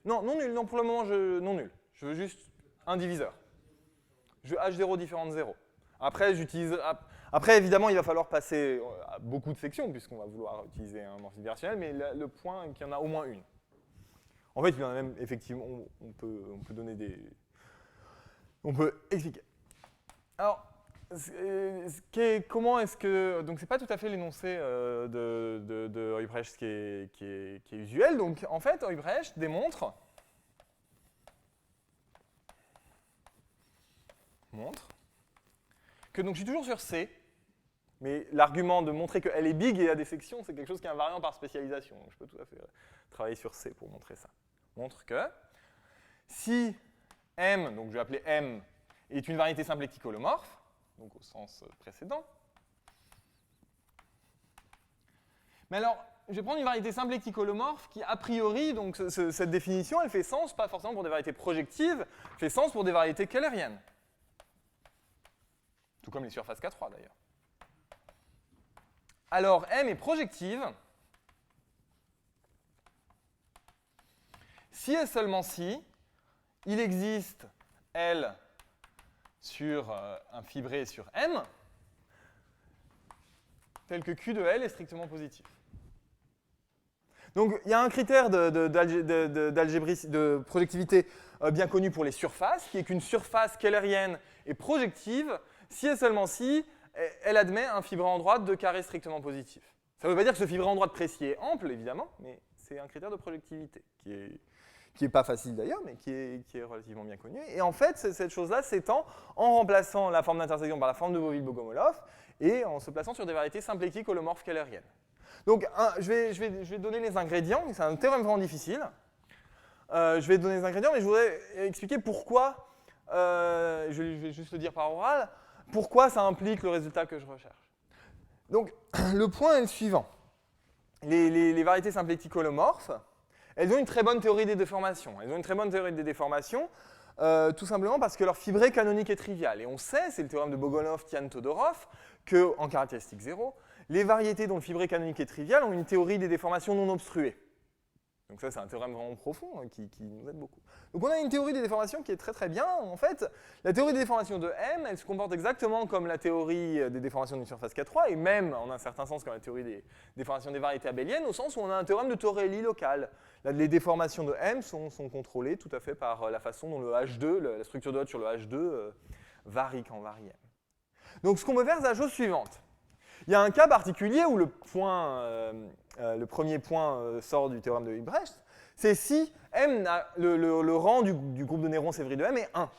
Non, non nul. Non, pour le moment, non nul. Je veux juste un diviseur. Je veux H0 différent de 0. Après, Après, évidemment, il va falloir passer à beaucoup de sections, puisqu'on va vouloir utiliser un morphisme bidirectionnel, mais le point, qu'il y en a au moins une. En fait, il y en a même, effectivement, on peut donner des... On peut expliquer. Alors, comment est-ce que... Donc, c'est pas tout à fait l'énoncé de Huybrecht qui est usuel. Donc, en fait, Huybrecht démontre... que donc, je suis toujours sur C, mais l'argument de montrer qu'elle est big et a des sections, c'est quelque chose qui est invariant par spécialisation. Donc, je peux tout à fait travailler sur C pour montrer ça. Montre que si M, donc je vais appeler M, est une variété symplectique holomorphe, donc au sens précédent. Mais alors, je vais prendre une variété symplectique holomorphe qui, a priori, donc cette définition, elle fait sens, pas forcément pour des variétés projectives, elle fait sens pour des variétés keuleriennes. Tout comme les surfaces K3 d'ailleurs. Alors, M est projective si et seulement si il existe L sur un fibré sur M, tel que Q de L est strictement positif. Donc, il y a un critère de projectivité bien connu pour les surfaces, qui est qu'une surface keulerienne est projective si et seulement si elle admet un fibré en droite de carré strictement positif. Ça ne veut pas dire que ce fibré en droite précis est ample, évidemment, mais c'est un critère de projectivité qui est pas facile d'ailleurs, mais qui est relativement bien connu. Et en fait, cette chose-là s'étend en remplaçant la forme d'intersection par la forme de Boville-Bogomolov et en se plaçant sur des variétés symplectiques holomorphes keuleriennes. Donc, je vais donner les ingrédients, c'est un théorème vraiment difficile. Je vais donner les ingrédients, mais je voudrais expliquer pourquoi je vais juste le dire par oral, pourquoi ça implique le résultat que je recherche. Donc, le point est le suivant. Les variétés symplectiques holomorphes, elles ont une très bonne théorie des déformations. Elles ont une très bonne théorie des déformations, tout simplement parce que leur fibré canonique est trivial. Et on sait, c'est le théorème de Bogonov-Tian-Todorov, qu'en caractéristique 0, les variétés dont le fibré canonique est trivial ont une théorie des déformations non obstruées. Donc ça, c'est un théorème vraiment profond qui nous aide beaucoup. Donc on a une théorie des déformations qui est très très bien. En fait, la théorie des déformations de M, elle se comporte exactement comme la théorie des déformations d'une surface K3, et même, en un certain sens, comme la théorie des déformations des variétés abéliennes, au sens où on a un théorème de Torelli local. Là, les déformations de M sont contrôlées tout à fait par la façon dont le H2, la structure de Hodge sur le H2, varie quand varie M. Donc ce qu'on peut faire, c'est la chose suivante. Il y a un cas particulier où le premier point sort du théorème de Hilbrecht, c'est si M le rang du groupe de Néron-Sévry de M est 1.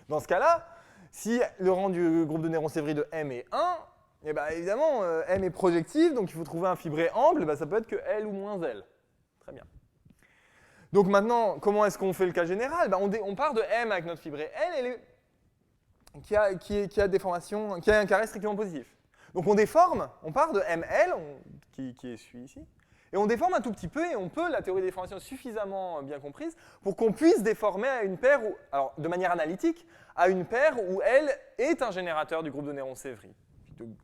Dans ce cas-là, si le rang du groupe de Néron-Sévry de M est 1, eh ben, évidemment, M est projective, donc il faut trouver un fibré ample, ben, ça peut être que L ou moins L. Très bien. Donc maintenant, comment est-ce qu'on fait le cas général? Ben, on part de M avec notre fibré L qui a un carré strictement positif. Donc on déforme, on part de ML, qui est celui ici, et on déforme un tout petit peu, et on peut, la théorie des déformations suffisamment bien comprise, pour qu'on puisse déformer à une paire, alors de manière analytique, à une paire où L est un générateur du groupe de Néron-Sévry.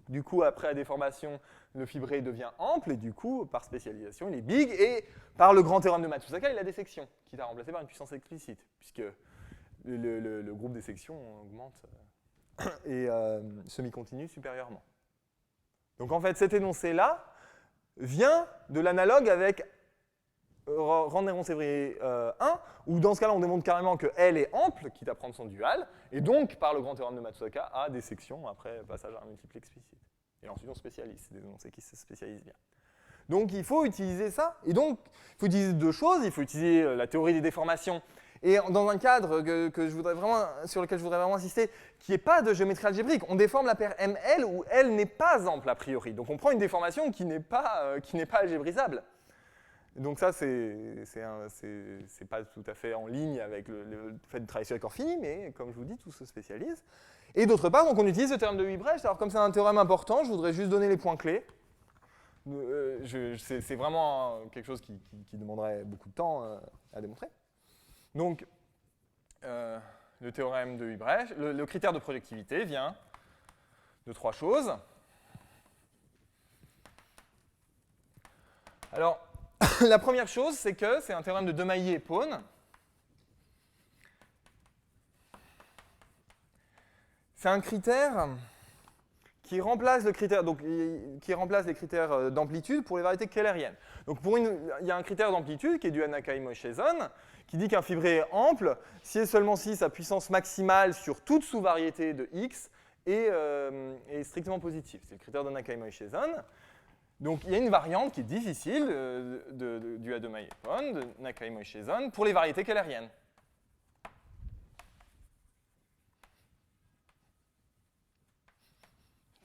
Du coup, après la déformation, le fibré devient ample, et du coup, par spécialisation, il est big, et par le grand théorème de Matsusaka, il a des sections, qui est remplacé par une puissance explicite, puisque le groupe des sections augmente et semi-continue supérieurement. Donc en fait, cet énoncé-là vient de l'analogue avec rang Néron-Sévry 1, où dans ce cas-là, on démontre carrément que L est ample, quitte à prendre son dual, et donc, par le grand théorème de Matsusaka, a des sections après passage à un multiple explicite. Et ensuite, on spécialise, c'est des énoncés qui se spécialisent bien. Donc il faut utiliser ça, et donc il faut utiliser deux choses, il faut utiliser la théorie des déformations, et dans un cadre sur lequel je voudrais vraiment insister, qui n'est pas de géométrie algébrique. On déforme la paire ML où L n'est pas ample a priori. Donc on prend une déformation qui n'est pas algébrisable. Donc ça, c'est pas tout à fait en ligne avec le fait de travailler sur les corps finis, mais comme je vous dis, tout se spécialise. Et d'autre part, donc on utilise le théorème de Hilbrecht. Alors comme c'est un théorème important, je voudrais juste donner les points clés. C'est vraiment quelque chose qui demanderait beaucoup de temps à démontrer. Donc, le théorème de Hilbrecht, le critère de projectivité vient de trois choses. Alors, la première chose, c'est que c'est un théorème de Demailly et Pone. C'est un critère qui remplace les critères d'amplitude pour les variétés kehleriennes. Donc il y a un critère d'amplitude qui est dû à Nakai-Moshezon, qui dit qu'un fibré est ample si et seulement si sa puissance maximale sur toute sous-variété de X est strictement positive. C'est le critère de Nakai-Moshezon. Donc il y a une variante qui est difficile due à Demailly et Pone, de Nakai-Moshezon, pour les variétés kehleriennes.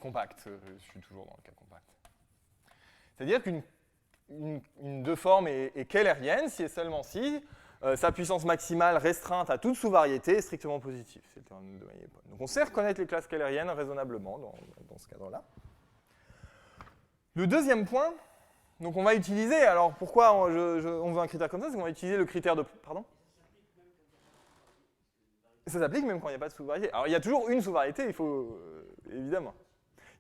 Compact, je suis toujours dans le cas compact. C'est-à-dire qu'une deux formes est kehlerienne si et seulement si sa puissance maximale restreinte à toute sous-variété est strictement positive. C'est le théorème de Demailly et Pone. Donc on sait reconnaître les classes kehleriennes raisonnablement dans ce cadre-là. Le deuxième point, donc on va utiliser, alors pourquoi on veut un critère comme ça, c'est qu'on va utiliser le critère de... Pardon ? Ça s'applique même quand il n'y a pas de sous-variété. Alors il y a toujours une sous-variété, il faut... évidemment.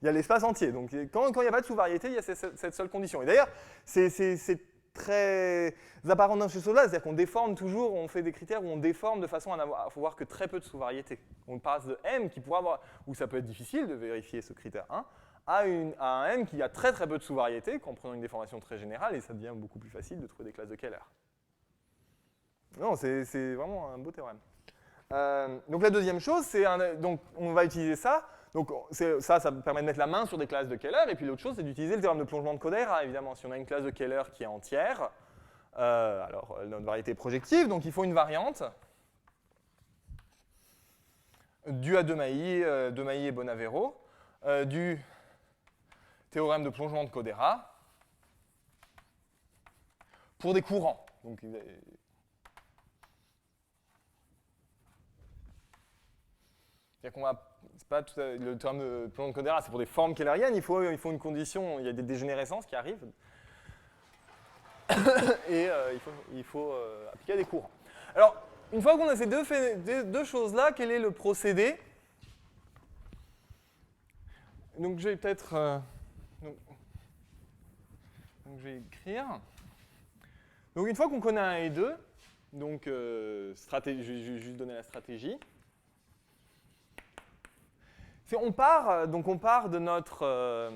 Il y a l'espace entier. Donc quand il n'y a pas de sous-variété, il y a cette seule condition. Et d'ailleurs, c'est très apparent dans ce chose-là, c'est-à-dire qu'on déforme toujours, on fait des critères où on déforme de façon à voir que très peu de sous-variétés. On passe de M, qui pourrait avoir, où ça peut être difficile de vérifier ce critère 1, à un M qui a très très peu de sous-variétés, en prenant une déformation très générale, et ça devient beaucoup plus facile de trouver des classes de Keller. Non, c'est vraiment un beau théorème. Donc la deuxième chose, donc on va utiliser ça. Donc ça permet de mettre la main sur des classes de Keller. Et puis l'autre chose, c'est d'utiliser le théorème de plongement de Kodera, évidemment. Si on a une classe de Keller qui est entière, alors notre variété est projective, donc il faut une variante due à Demailly et Bonavero, du théorème de plongement de Kodera pour des courants. Donc, C'est-à-dire qu'on va, c'est pas tout le théorème de plongeon de Kodera, c'est pour des formes keylériennes, il faut une condition, il y a des dégénérescences qui arrivent, et il faut appliquer à des courants. Alors, une fois qu'on a ces deux choses-là, quel est le procédé? Donc je vais peut-être... donc je vais écrire. Donc une fois qu'on connaît 1 et 2, donc je vais juste donner la stratégie. On part de notre...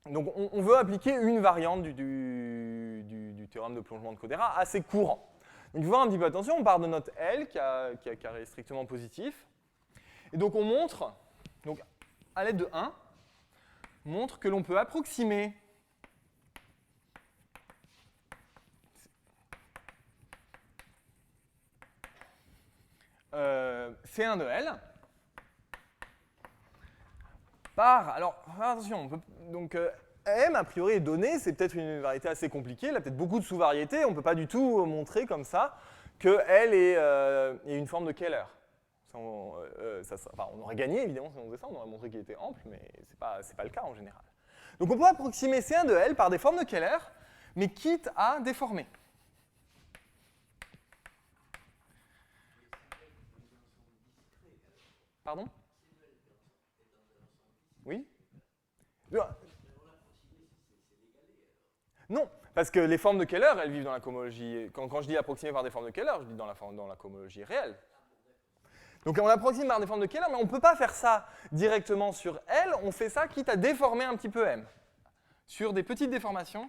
donc on veut appliquer une variante du théorème de plongement de Kodera assez courant. Donc il faut faire un petit peu attention, on part de notre L qui est carré strictement positif. Et donc on montre, donc à l'aide de 1, montre que l'on peut approximer C1 de L par, alors attention, donc M a priori est donné, c'est peut-être une variété assez compliquée, elle a peut-être beaucoup de sous-variétés, on ne peut pas du tout montrer comme ça que L est une forme de Keller. On aurait gagné évidemment si on faisait ça, on aurait montré qu'il était ample, mais ce n'est pas le cas en général. Donc on peut approximer C1 de L par des formes de Keller, mais quitte à déformer. Pardon? Oui? Non, parce que les formes de Keller, elles vivent dans la cohomologie. Quand je dis approximer par des formes de Keller, je dis dans la cohomologie réelle. Donc on approxime par des formes de Keller, mais on ne peut pas faire ça directement sur L, on fait ça quitte à déformer un petit peu M. Sur des petites déformations.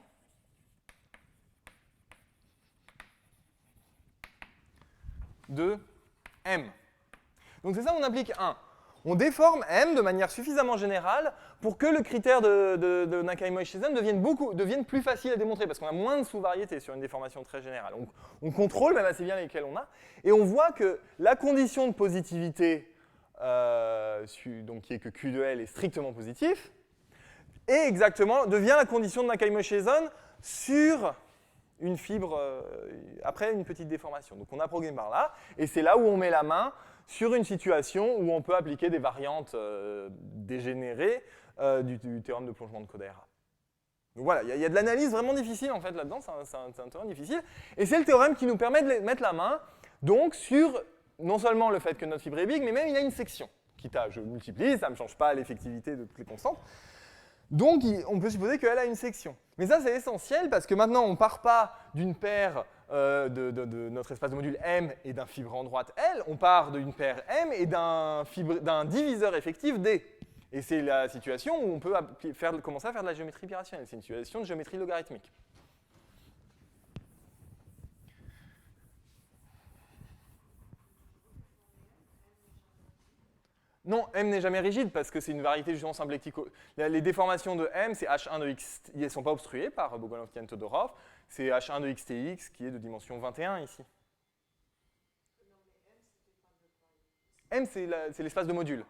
De M. Donc c'est ça, on applique 1. On déforme M de manière suffisamment générale pour que le critère de Nakaimoto-Shisen devienne plus facile à démontrer, parce qu'on a moins de sous-variétés sur une déformation très générale. On contrôle même assez bien lesquelles on a, et on voit que la condition de positivité, donc qui est que Q de L est strictement positif, devient la condition de Nakaimoto-Shisen sur une fibre après une petite déformation. Donc on approxime par là, et c'est là où on met la main sur une situation où on peut appliquer des variantes dégénérées du théorème de plongement de Kodera. Donc voilà, il y a de l'analyse vraiment difficile en fait là-dedans, c'est un théorème difficile, et c'est le théorème qui nous permet de mettre la main donc sur non seulement le fait que notre fibre est big, mais même il y a une section. Quitte à je multiplie, ça ne me change pas l'effectivité de toutes les constantes. Donc, on peut supposer qu'elle a une section. Mais ça, c'est essentiel parce que maintenant, on ne part pas d'une paire de notre espace de module M et d'un fibrant droite L, on part d'une paire M et d'un diviseur effectif D. Et c'est la situation où on peut commencer à faire de la géométrie birationnelle. C'est une situation de géométrie logarithmique. Non, M n'est jamais rigide parce que c'est une variété justement symplectico. Les déformations de M, c'est H1 de x, elles ne sont pas obstruées par Bogolian-Todorov, c'est H1 de xtx qui est de dimension 21 ici. M, c'est l'espace de module.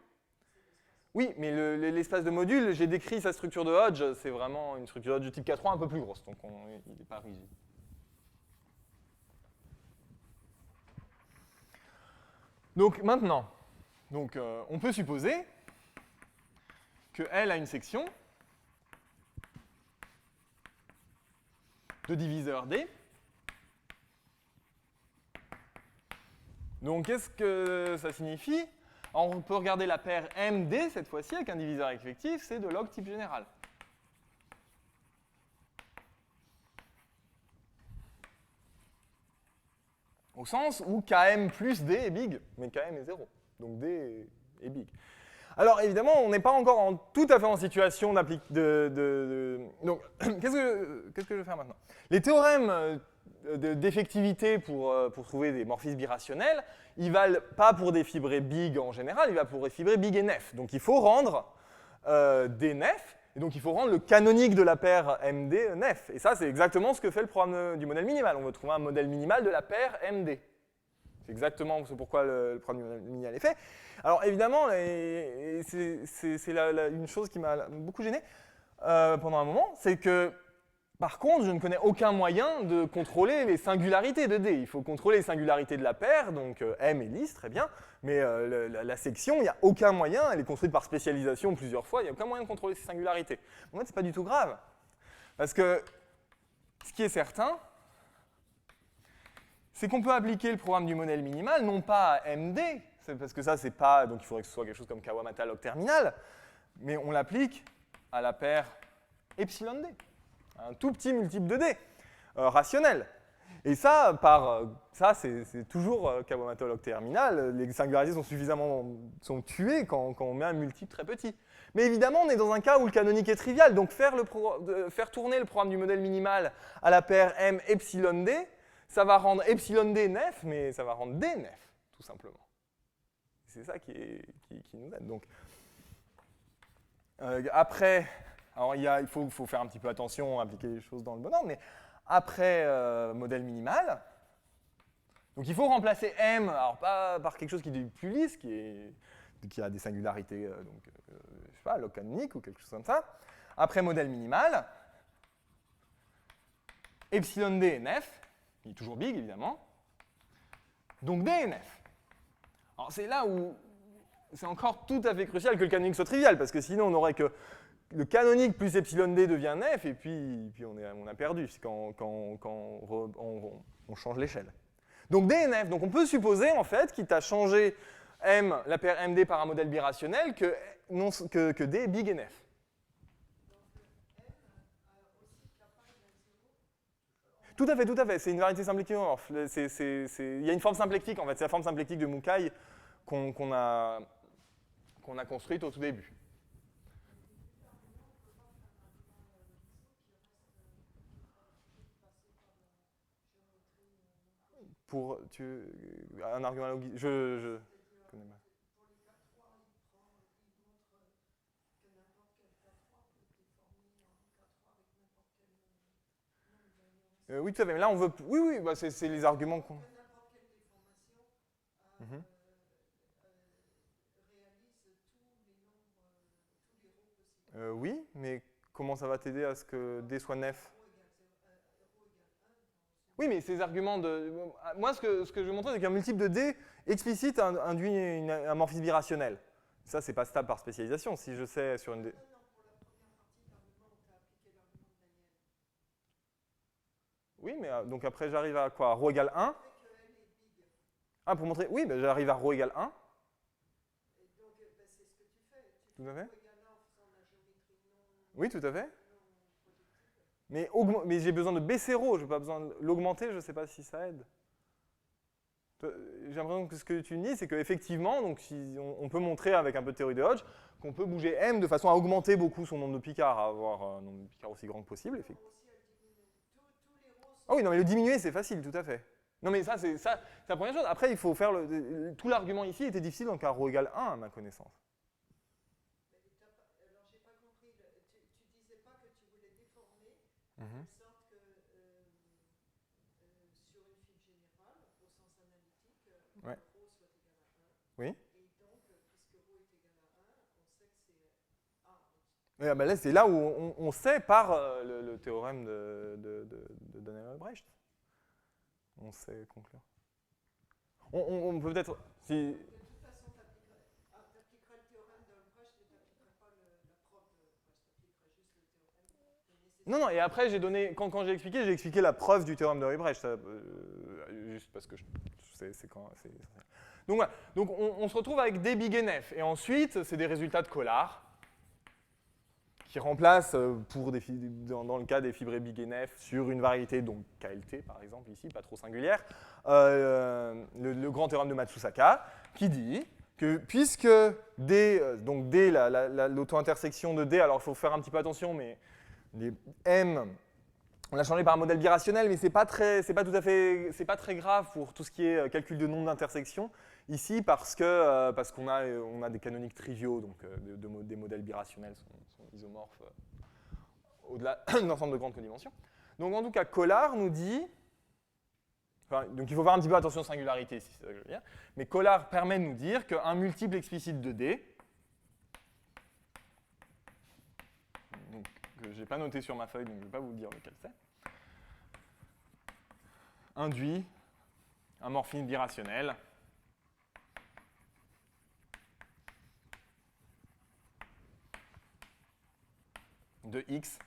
Oui, mais l'espace de module, j'ai décrit sa structure de Hodge, c'est vraiment une structure de Hodge de type K3 un peu plus grosse, donc il n'est pas rigide. Donc maintenant, on peut supposer que L a une section de diviseur D. Donc, qu'est-ce que ça signifie? Alors, on peut regarder la paire MD, cette fois-ci, avec un diviseur effectif, c'est de log type général. Au sens où Km plus D est big, mais Km est 0. Donc D est big. Alors évidemment, on n'est pas encore tout à fait en situation d'appliquer. Donc, qu'est-ce que je vais faire maintenant? Les théorèmes d'effectivité pour trouver des morphismes birationnels, ils valent pas pour des fibrés big en général, ils valent pour des fibrés big et nef. Donc il faut rendre des nef, et donc il faut rendre le canonique de la paire MD nef. Et ça, c'est exactement ce que fait le programme du modèle minimal. On veut trouver un modèle minimal de la paire MD. C'est exactement pourquoi le programme minimal est fait. Alors évidemment, c'est une chose qui m'a beaucoup gêné pendant un moment, c'est que Par contre, je ne connais aucun moyen de contrôler les singularités de D. Il faut contrôler les singularités de la paire, donc M et Lys, très bien, mais la section, il n'y a aucun moyen, elle est construite par spécialisation plusieurs fois, il n'y a aucun moyen de contrôler ces singularités. En fait, ce n'est pas du tout grave, parce que ce qui est certain, c'est qu'on peut appliquer le programme du modèle minimal, non pas à MD, parce que ça, c'est pas, donc il faudrait que ce soit quelque chose comme Kawamata log terminal, mais on l'applique à la paire epsilon D. Un tout petit multiple de D, rationnel. Et ça, c'est toujours Kawamata log terminal. Les singularités sont tuées quand on met un multiple très petit. Mais évidemment, on est dans un cas où le canonique est trivial. Donc faire tourner le programme du modèle minimal à la paire M epsilon D, ça va rendre epsilon D nef, mais ça va rendre D nef, tout simplement. C'est ça qui nous aide. Donc, après... Alors, il faut faire un petit peu attention, appliquer les choses dans le bon ordre, mais après modèle minimal, donc il faut remplacer M, alors pas par quelque chose qui est plus lisse, qui a des singularités, je sais pas, log canonique ou quelque chose comme ça. Après modèle minimal, epsilon D est nef, il est toujours big évidemment, donc D est nef. Alors c'est là où c'est encore tout à fait crucial que le canonique soit trivial, parce que sinon on n'aurait que le canonique plus epsilon d devient nef, et puis on a perdu quand on change l'échelle. Donc D est nef. Donc on peut supposer, en fait, quitte à changer M, la paire MD par un modèle birationnel, que D est big et nef. Tout à fait. C'est une variété symplectique. Il y a une forme symplectique, en fait. C'est la forme symplectique de Mukai qu'on a construite au tout début. Un argument logique. Je connais pas. Oui, tout à fait. Mais là, on veut. Oui, bah, c'est les arguments qu'on. Oui, mais comment ça va t'aider à ce que D soit nef? Oui, mais ces arguments de... Moi, ce que je vais montrer, c'est qu'un multiple de D explicite induit un morphisme birationnel. Ça, c'est pas stable par spécialisation. Si je sais sur une D... Oui, mais donc après, j'arrive à quoi? Rho égale 1. Ah, pour montrer... Oui, ben, j'arrive à rho égale 1. Tout à fait. Oui, tout à fait. Mais j'ai besoin de baisser rho, je n'ai pas besoin de l'augmenter, je ne sais pas si ça aide. J'ai l'impression que ce que tu me dis, c'est qu'effectivement, on peut montrer avec un peu de théorie de Hodge qu'on peut bouger M de façon à augmenter beaucoup son nombre de picards, à avoir un nombre de picards aussi grand que possible. Ah oui, non, mais le diminuer, c'est facile, tout à fait. Non, mais ça, c'est la première chose. Après, il faut faire tout l'argument ici était difficile, donc un rho égale 1 à ma connaissance. Mm-hmm. Ouais. Oui. Et ben là, c'est là où on sait par le théorème de Daniel-Albrecht. On sait conclure. On peut peut-être... Si... Non, et après, j'ai donné, quand j'ai expliqué la preuve du théorème de Albrecht. Juste parce que c'est quand... Donc voilà, donc on se retrouve avec D big et nef. Et ensuite, c'est des résultats de Collar qui remplacent, dans le cas des fibrés big et nef, sur une variété, donc KLT par exemple, ici, pas trop singulière, le grand théorème de Matsusaka, qui dit que puisque D, donc D, l'auto-intersection de D, alors il faut faire un petit peu attention, mais les M, on l'a changé par un modèle birationnel, mais c'est pas très grave pour tout ce qui est calcul de nombre d'intersections ici, parce qu'on a des canoniques triviaux, donc des modèles birationnels sont isomorphes au-delà d'un ensemble de grandes codimensions. Donc en tout cas, Collar nous dit, donc il faut faire un petit peu attention aux singularités ici, c'est ça que je veux dire, mais Collar permet de nous dire qu'un multiple explicite de D, donc que je n'ai pas noté sur ma feuille, donc je ne vais pas vous dire lequel c'est, induit un morphisme birationnel de X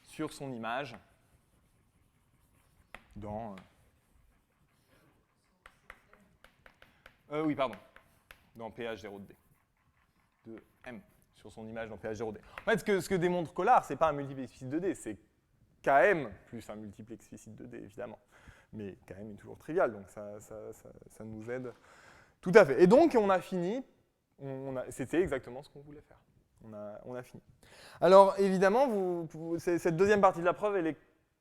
sur son image dans... oui, pardon. Dans PH0 de D. De M, sur son image dans PH0 de D. En fait, ce que démontre Collar, ce n'est pas un multiple explicite de D, c'est Km plus un multiple explicite de D, évidemment. Mais Km est toujours trivial, donc ça nous aide tout à fait. Et donc, on a fini. C'était exactement ce qu'on voulait faire. On a fini. Alors, évidemment, cette deuxième partie de la preuve,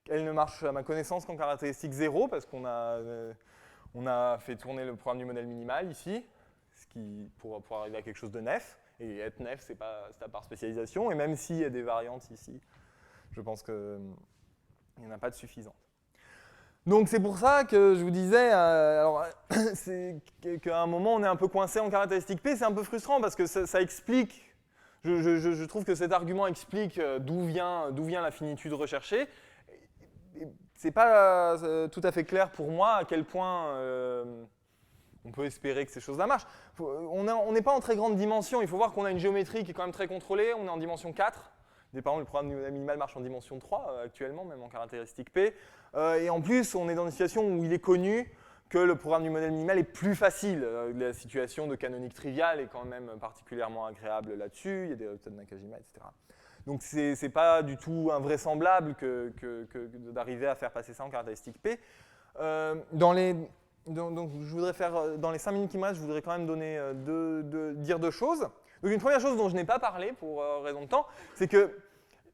elle ne marche à ma connaissance qu'en caractéristique 0, parce qu'on a fait tourner le programme du modèle minimal ici, ce qui, pour arriver à quelque chose de nef. Et être nef, c'est à part spécialisation. Et même s'il y a des variantes ici, je pense qu'il n'y en a pas de suffisantes. Donc c'est pour ça que je vous disais, qu'à un moment on est un peu coincé en caractéristique P, c'est un peu frustrant parce que ça explique, je trouve que cet argument explique d'où vient la finitude recherchée. C'est pas tout à fait clair pour moi à quel point on peut espérer que ces choses-là marchent. On n'est pas en très grande dimension, il faut voir qu'on a une géométrie qui est quand même très contrôlée, on est en dimension 4. Par exemple, le programme du modèle minimal marche en dimension 3 actuellement, même en caractéristique P. Et en plus, on est dans une situation où il est connu que le programme du modèle minimal est plus facile. La situation de canonique triviale est quand même particulièrement agréable là-dessus. Il y a des résultats de Nakajima, etc. Donc, ce n'est pas du tout invraisemblable d'arriver à faire passer ça en caractéristique P. Donc, je voudrais faire, dans les 5 minutes qui me restent, je voudrais quand même dire deux choses. Donc, une première chose dont je n'ai pas parlé pour raison de temps, c'est qu'à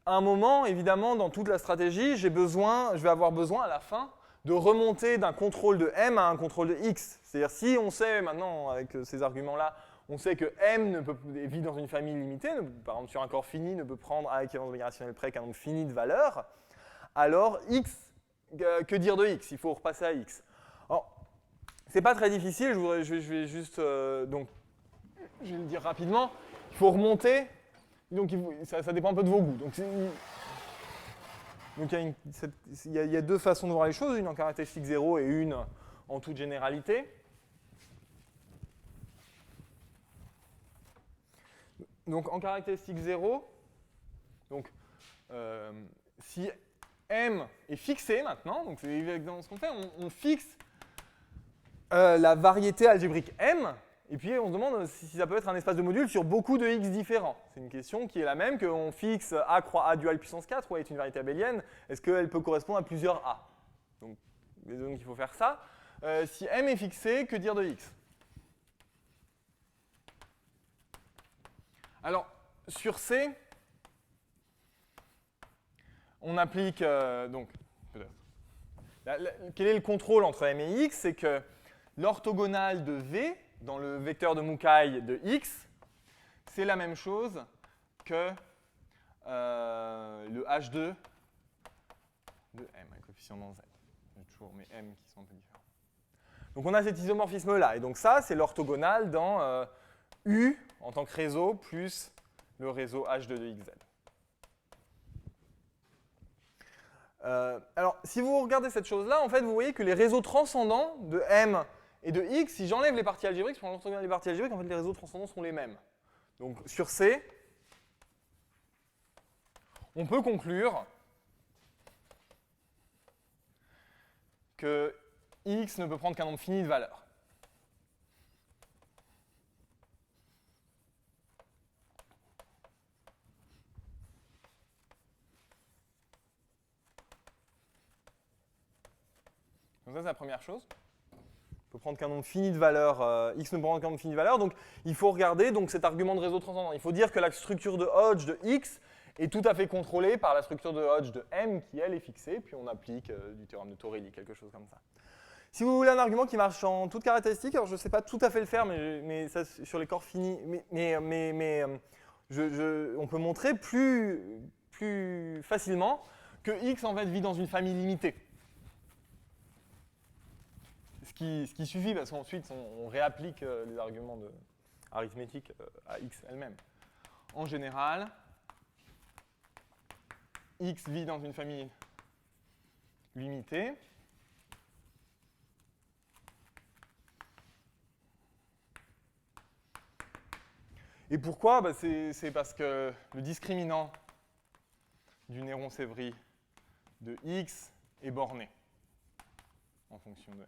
un moment, évidemment, dans toute la stratégie, je vais avoir besoin à la fin de remonter d'un contrôle de M à un contrôle de X. C'est-à-dire, si on sait maintenant, avec ces arguments-là, on sait que M vit dans une famille limitée, par exemple sur un corps fini, ne peut prendre à équivalence rationnelle près qu'un nombre fini de valeurs, alors X, que dire de X? Il faut repasser à X. Alors, c'est pas très difficile, je vais juste... donc, je vais le dire rapidement, il faut remonter, donc ça dépend un peu de vos goûts. Donc il y a deux façons de voir les choses, une en caractéristique 0 et une en toute généralité. Donc en caractéristique 0, donc, si M est fixé maintenant, donc c'est exactement ce qu'on fait, on fixe la variété algébrique M, et puis on se demande si ça peut être un espace de modules sur beaucoup de x différents. C'est une question qui est la même qu'on fixe A croix A dual puissance 4, ou est une variété abélienne, est-ce qu'elle peut correspondre à plusieurs A? Donc il faut faire ça. Si M est fixé, que dire de x? Alors, sur C, on applique, donc, quel est le contrôle entre M et x? C'est que l'orthogonale de V, dans le vecteur de Mukai de x, c'est la même chose que le H2 de M, avec coefficient dans Z. J'ai toujours mes M qui sont un peu différents. Donc on a cet isomorphisme-là. Et donc ça, c'est l'orthogonale dans U en tant que réseau plus le réseau H2 de XZ. Alors, si vous regardez cette chose-là, en fait, vous voyez que les réseaux transcendants de M et de X, si j'enlève les parties algébriques, si on enlève les parties algébriques, en fait, les réseaux transcendants sont les mêmes. Donc, sur C, on peut conclure que X ne peut prendre qu'un nombre fini de valeurs. Donc ça, c'est la première chose. On peut prendre qu'un nombre fini de valeurs, X ne peut prendre qu'un nombre fini de valeurs, donc il faut regarder donc, cet argument de réseau transcendant. Il faut dire que la structure de Hodge de X est tout à fait contrôlée par la structure de Hodge de M, qui elle est fixée, puis on applique du théorème de Torelli, quelque chose comme ça. Si vous voulez un argument qui marche en toute caractéristique, alors je ne sais pas tout à fait le faire, mais ça, sur les corps finis, on peut montrer plus facilement que X en fait vit dans une famille limitée. Ce qui suffit, parce qu'ensuite on réapplique les arguments arithmétiques à X elle-même. en général, X vit dans une famille limitée. Et pourquoi? Bah c'est parce que le discriminant du Néron-Sévry de X est borné en fonction de M.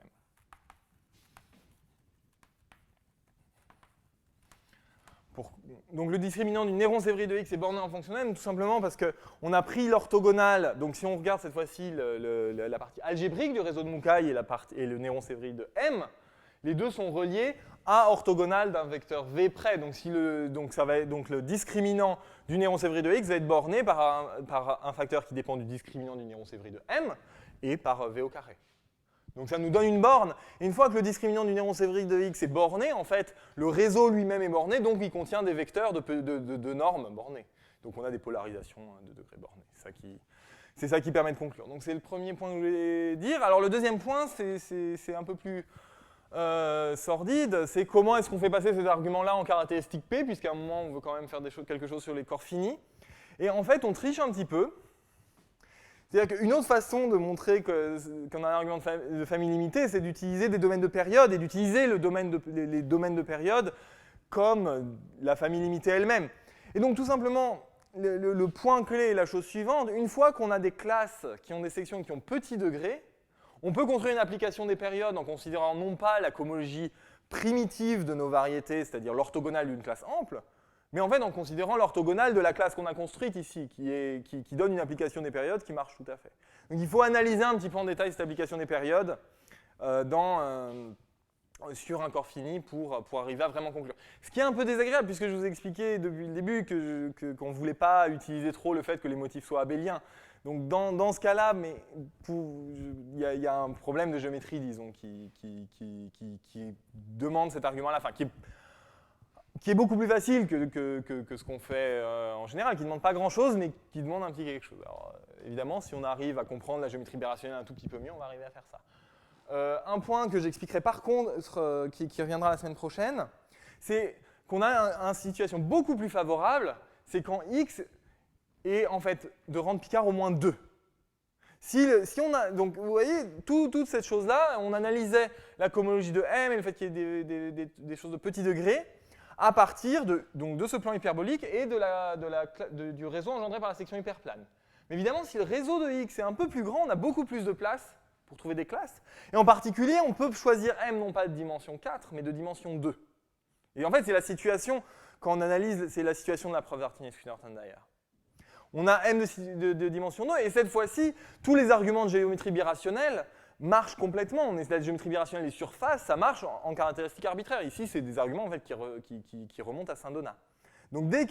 Donc le discriminant du Néron-Sévry de X est borné en fonction de M, tout simplement parce qu'on a pris l'orthogonale. Donc si on regarde cette fois-ci la partie algébrique du réseau de Mukai et le Néron-Sévry de M, les deux sont reliés à orthogonale d'un vecteur V près. Donc le discriminant du Néron-Sévry de X va être borné par un facteur qui dépend du discriminant du Néron-Sévry de M et par V au carré. Donc ça nous donne une borne. Et une fois que le discriminant du Néron-Sévry de X est borné, en fait, le réseau lui-même est borné, donc il contient des vecteurs de normes bornées. Donc on a des polarisations de degrés bornés. C'est ça qui permet de conclure. Donc c'est le premier point que je voulais dire. Alors le deuxième point, c'est un peu plus sordide, c'est comment est-ce qu'on fait passer ces arguments-là en caractéristiques P, puisqu'à un moment on veut quand même faire quelque chose sur les corps finis. Et en fait, on triche un petit peu. C'est-à-dire qu'une autre façon de montrer qu'on a un argument de famille limitée, c'est d'utiliser des domaines de période et d'utiliser les domaines de période comme la famille limitée elle-même. Et donc tout simplement, le point clé est la chose suivante. Une fois qu'on a des classes qui ont des sections qui ont petit degré, on peut construire une application des périodes en considérant non pas la cohomologie primitive de nos variétés, c'est-à-dire l'orthogonale d'une classe ample, mais en fait en considérant l'orthogonale de la classe qu'on a construite ici, qui donne une application des périodes qui marche tout à fait. Donc il faut analyser un petit peu en détail cette application des périodes sur un corps fini pour arriver à vraiment conclure. Ce qui est un peu désagréable, puisque je vous ai expliqué depuis le début qu'on ne voulait pas utiliser trop le fait que les motifs soient abéliens. Donc dans ce cas-là, il y a un problème de géométrie, disons, qui demande cet argument-là, enfin qui est beaucoup plus facile que ce qu'on fait en général, qui ne demande pas grand-chose, mais qui demande un petit quelque chose. Alors, évidemment, si on arrive à comprendre la géométrie birationnelle un tout petit peu mieux, on va arriver à faire ça. Un point que j'expliquerai par contre, qui reviendra la semaine prochaine, c'est qu'on a une situation beaucoup plus favorable, c'est quand X est en fait de rang de Picard au moins 2. Si on a, donc vous voyez, toute cette chose-là, on analysait la cohomologie de M et le fait qu'il y ait des choses de petit degré, à partir de ce plan hyperbolique et du réseau engendré par la section hyperplane. Mais évidemment, si le réseau de X est un peu plus grand, on a beaucoup plus de place pour trouver des classes. Et en particulier, on peut choisir M non pas de dimension 4, mais de dimension 2. Et en fait, c'est la situation, quand on analyse, c'est la situation de la preuve d'Artinius-Kuhnerton d'ailleurs. On a M de dimension 2, et cette fois-ci, tous les arguments de géométrie birationnelle marche complètement. On est la géométrie birationnelle des surfaces, ça marche en caractéristiques arbitraires. Ici, c'est des arguments en fait, qui remontent à Saint-Donat. Donc dès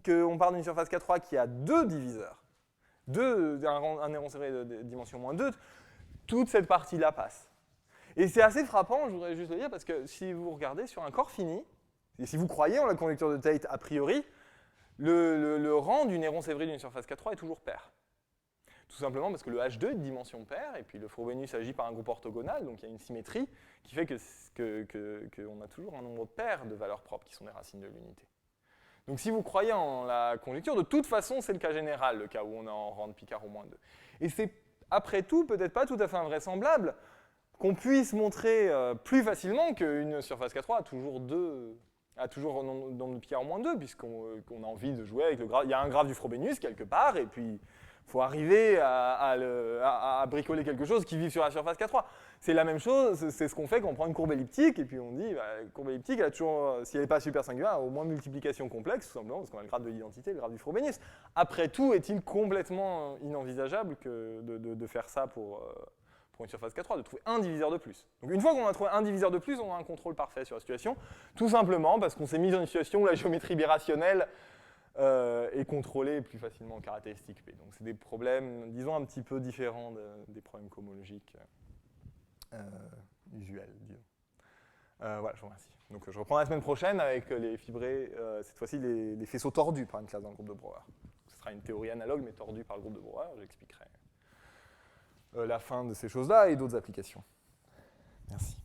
qu'on part d'une surface K3 qui a 2 diviseurs, un Néron-Sévry de dimension moins 2, toute cette partie-là passe. Et c'est assez frappant, je voudrais juste le dire, parce que si vous regardez sur un corps fini, et si vous croyez en la conjecture de Tate a priori, le rang du Néron-Sévry d'une surface K3 est toujours pair. Tout simplement parce que le H2 est de dimension paire, et puis le Frobenius agit par un groupe orthogonal, donc il y a une symétrie qui fait qu'on a toujours un nombre pair de valeurs propres qui sont des racines de l'unité. Donc si vous croyez en la conjecture, de toute façon, c'est le cas général, le cas où on est en rang de Picard au moins 2. Et c'est, après tout, peut-être pas tout à fait invraisemblable qu'on puisse montrer plus facilement qu'une surface K3 a toujours un nombre de Picard au moins 2, puisqu'on a envie de jouer avec le graphe. Il y a un graphe du Frobenius quelque part, et puis il faut arriver à bricoler quelque chose qui vive sur la surface K3. C'est la même chose, c'est ce qu'on fait quand on prend une courbe elliptique, et puis on dit, la courbe elliptique, elle a toujours, si elle n'est pas super singulière, elle a au moins multiplication complexe, tout simplement, parce qu'on a le graphe de l'identité, le graphe du Frobenius. Après tout, est-il complètement inenvisageable de faire ça pour une surface K3, de trouver un diviseur de plus. Donc une fois qu'on a trouvé un diviseur de plus, on a un contrôle parfait sur la situation, tout simplement parce qu'on s'est mis dans une situation où la géométrie birationnelle est contrôlée plus facilement en caractéristique P. Donc c'est des problèmes, disons, un petit peu différents des problèmes cohomologiques usuels, disons. Voilà, je vous remercie. Donc je reprends la semaine prochaine avec les fibrés, cette fois-ci les faisceaux tordus par une classe dans le groupe de Brouwer. Ce sera une théorie analogue mais tordue par le groupe de Brouwer, j'expliquerai la fin de ces choses-là et d'autres applications. Merci.